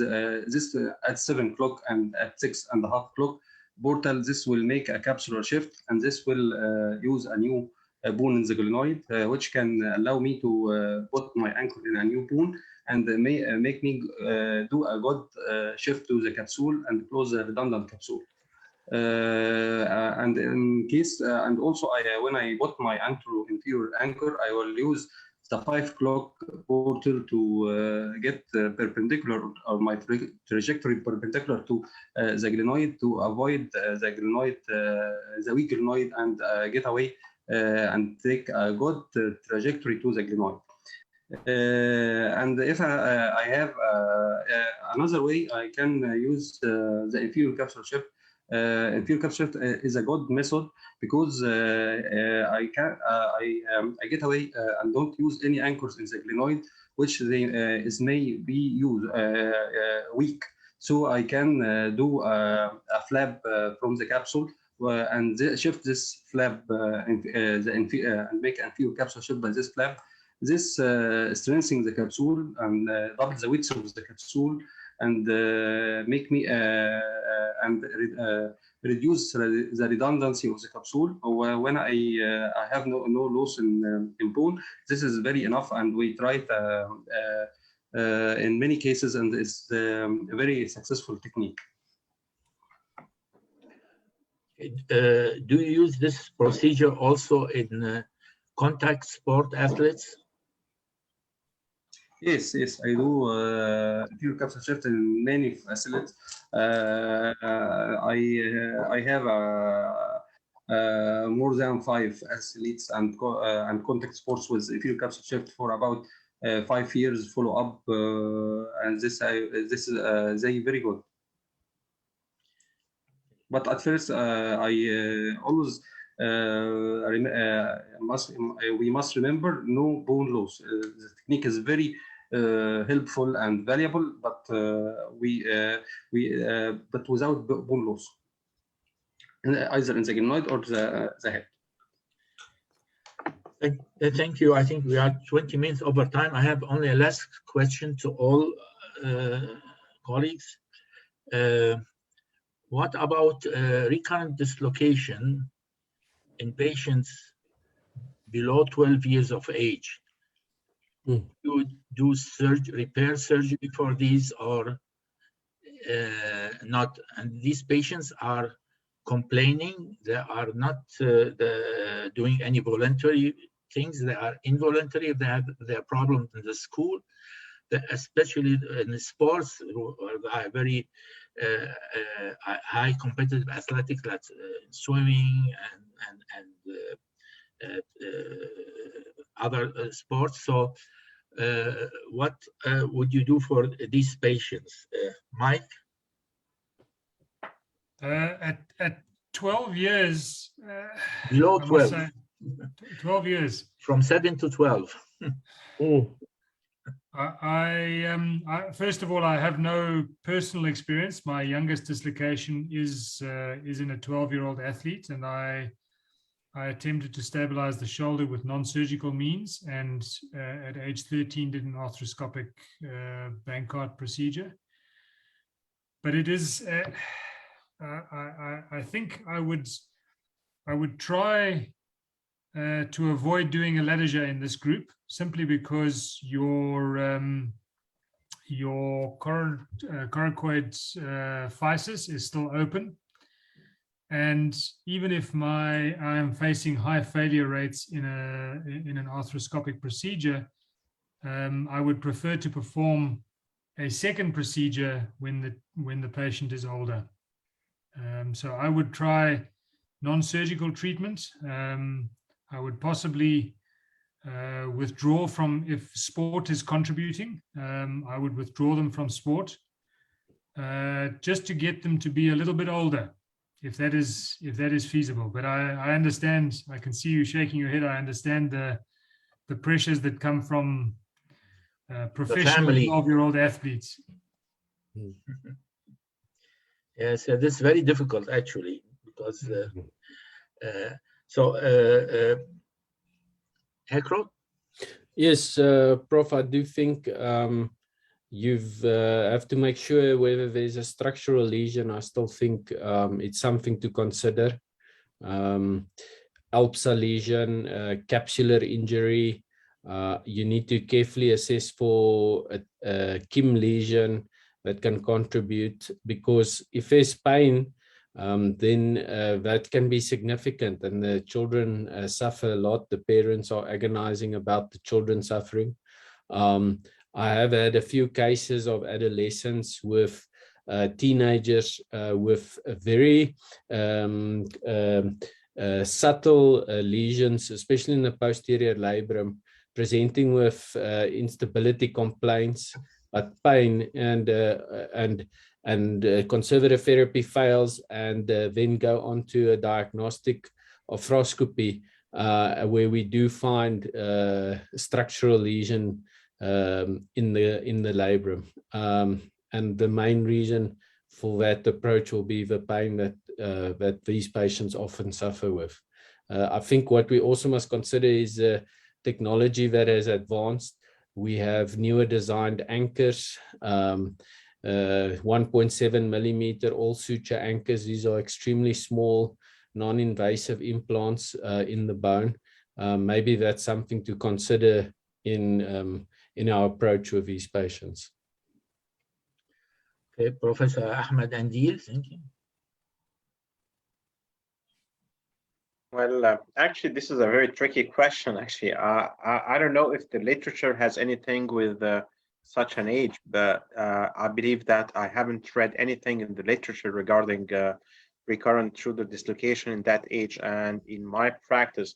this at 7 o'clock and at 6.5 o'clock portal. This will make a capsular shift, and this will use a new bone in the glenoid, which can allow me to put my anchor in a new bone, and make me do a good shift to the capsule and close the redundant capsule. And in case, and also when I put my inferior anchor, I will use the 5 o'clock portal to get perpendicular, or my trajectory perpendicular to the glenoid, to avoid the glenoid, the weak glenoid, and get away and take a good trajectory to the glenoid. And if I have another way, I can use the inferior capsule shift. Inferior capsule shift is a good method because I get away and don't use any anchors in the glenoid, which may be used weak. So I can do a flap from the capsule and shift this flap and make inferior capsule shift by this flap. This strengthens the capsule and doubles the width of the capsule, and make me and reduce the redundancy of the capsule. When I have no loss in bone, this is very enough, and we try it in many cases, and it's a very successful technique. Do you use this procedure also in contact sport athletes? Yes, yes, I do inferior capsule shift in many facilities. I have more than 5 athletes and contact sports with inferior capsule shift for about 5 years follow up, and this is they very good. But at first, I always we must remember no bone loss. The technique is very helpful and valuable, but but without bone loss, either in the glenoid or the head. Thank you. I think we are 20 minutes over time. I have only a last question to all colleagues. What about recurrent dislocation in patients below 12 years of age? You do repair surgery for these or not? And these patients are complaining. They are not doing any voluntary things. They are involuntary. They have their problems in the school, especially in the sports, where they are very high competitive athletics, like swimming and other sports. So what would you do for these patients? Mike? At 12 years, Below 12. 12 years. From 7 to 12. First of all, I have no personal experience. My youngest dislocation is in a 12-year-old athlete, and I attempted to stabilize the shoulder with non-surgical means, and at age 13 did an arthroscopic Bankart procedure. But it is, I think I would try to avoid doing a lattiser in this group, simply because your coracoid physis is still open, and even if I am facing high failure rates in an arthroscopic procedure, I would prefer to perform a second procedure when the patient is older. So I would try non-surgical treatment. I would possibly withdraw from, if sport is contributing, I would withdraw them from sport, just to get them to be a little bit older, if that is feasible. But I understand, I can see you shaking your head. I understand the pressures that come from professional 12-year-old athletes. Yes, this is very difficult actually, because Hekro? Yes, Prof, I do think you've have to make sure whether there's a structural lesion. I still think it's something to consider. ALPSA lesion, capsular injury, you need to carefully assess for a Kim lesion that can contribute, because if there's pain, then that can be significant, and the children suffer a lot. The parents are agonizing about the children suffering. I have had a few cases of adolescents with teenagers with very subtle lesions, especially in the posterior labrum, presenting with instability complaints, but pain, and conservative therapy fails, and then go on to a diagnostic arthroscopy, where we do find structural lesion in the labrum. And the main reason for that approach will be the pain that these patients often suffer with. I think what we also must consider is technology that has advanced. We have newer designed anchors, 1.7 millimeter all suture anchors. These are extremely small, non-invasive implants in the bone. Maybe that's something to consider in our approach with these patients. Okay, Professor Ahmed Andil, thank you. Well, actually, this is a very tricky question. Actually, I don't know if the literature has anything with such an age, but I believe that I haven't read anything in the literature regarding recurrent shoulder dislocation in that age. And in my practice,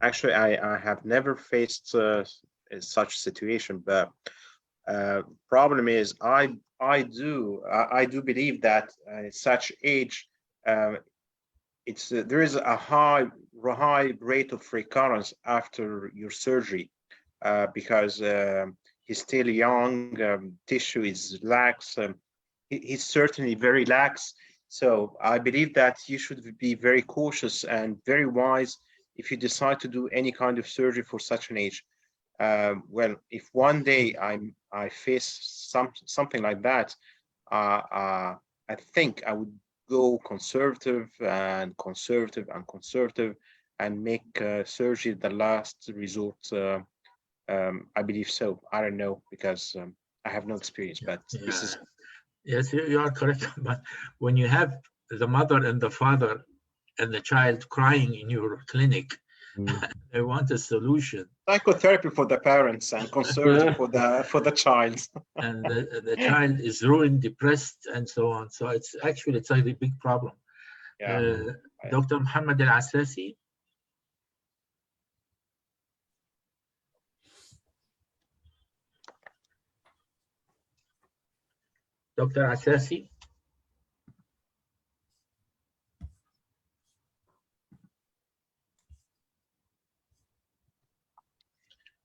actually, I have never faced such situation. But problem is, I do believe that such age. There is a high rate of recurrence after your surgery because he's still young, tissue is lax, he's certainly very lax. So I believe that you should be very cautious and very wise if you decide to do any kind of surgery for such an age. Well, if one day I face something like that, I think I would go conservative and conservative and conservative and make surgery the last resort. I believe so. I don't know because I have no experience, but this is. Yes, you are correct. But when you have the mother and the father and the child crying in your clinic, they want a solution. Psychotherapy for the parents and conservative for the child. And the child is ruined, depressed, and so on. So it's a really big problem. Yeah. Dr. Muhammad Al-Assasi. Dr. Assasi.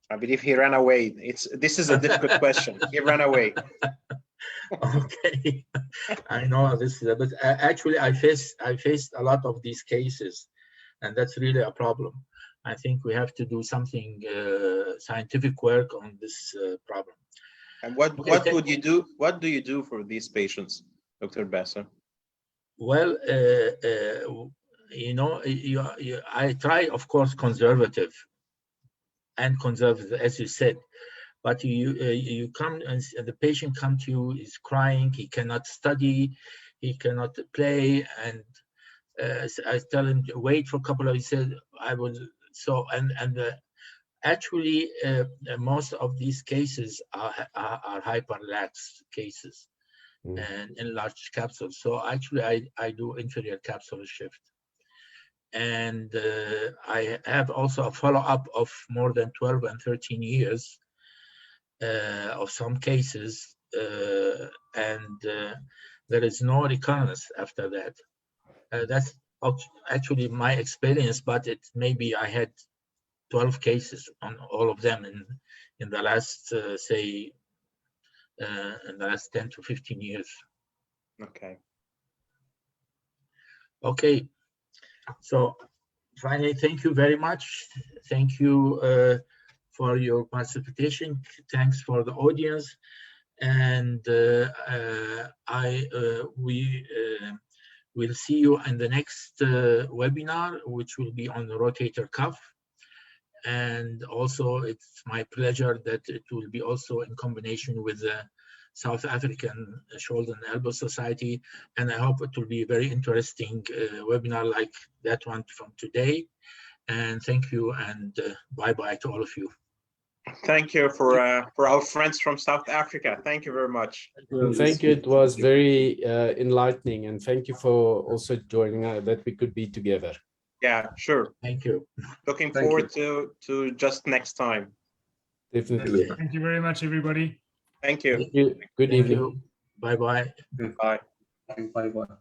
I believe he ran away. This is a difficult question. He ran away. Okay, I know this is but actually I faced a lot of these cases, and that's really a problem. I think we have to do something scientific work on this problem. And what would you do? What do you do for these patients, Dr. Besser? Well, I try, of course, conservative, as you said. But you come and the patient comes to you, is crying, he cannot study, he cannot play, and I tell him to wait for a couple of. He said, "I will." So actually, most of these cases are hyperlax cases and enlarged capsules. So actually, I do inferior capsular shift, and I have also a follow-up of more than 12 and 13 years. Of some cases, and there is no recurrence after that. That's actually my experience, but it maybe I had 12 cases on all of them in the last, say, in the last 10 to 15 years. Okay. Okay. So finally, thank you very much. Thank you for your participation. Thanks for the audience, and we will see you in the next webinar, which will be on the rotator cuff. And also, it's my pleasure that it will be also in combination with the South African Shoulder and Elbow Society, and I hope it will be a very interesting webinar like that one from today. And thank you, and bye-bye to all of you. Thank you for our friends from South Africa. Thank you very much. Thank you. It was very enlightening, and thank you for also joining us, that we could be together. Yeah, sure. Thank you. Looking forward to just next time. Definitely. Thank you very much, everybody. Thank you. Thank you. Good evening. Bye-bye. Bye. Bye-bye.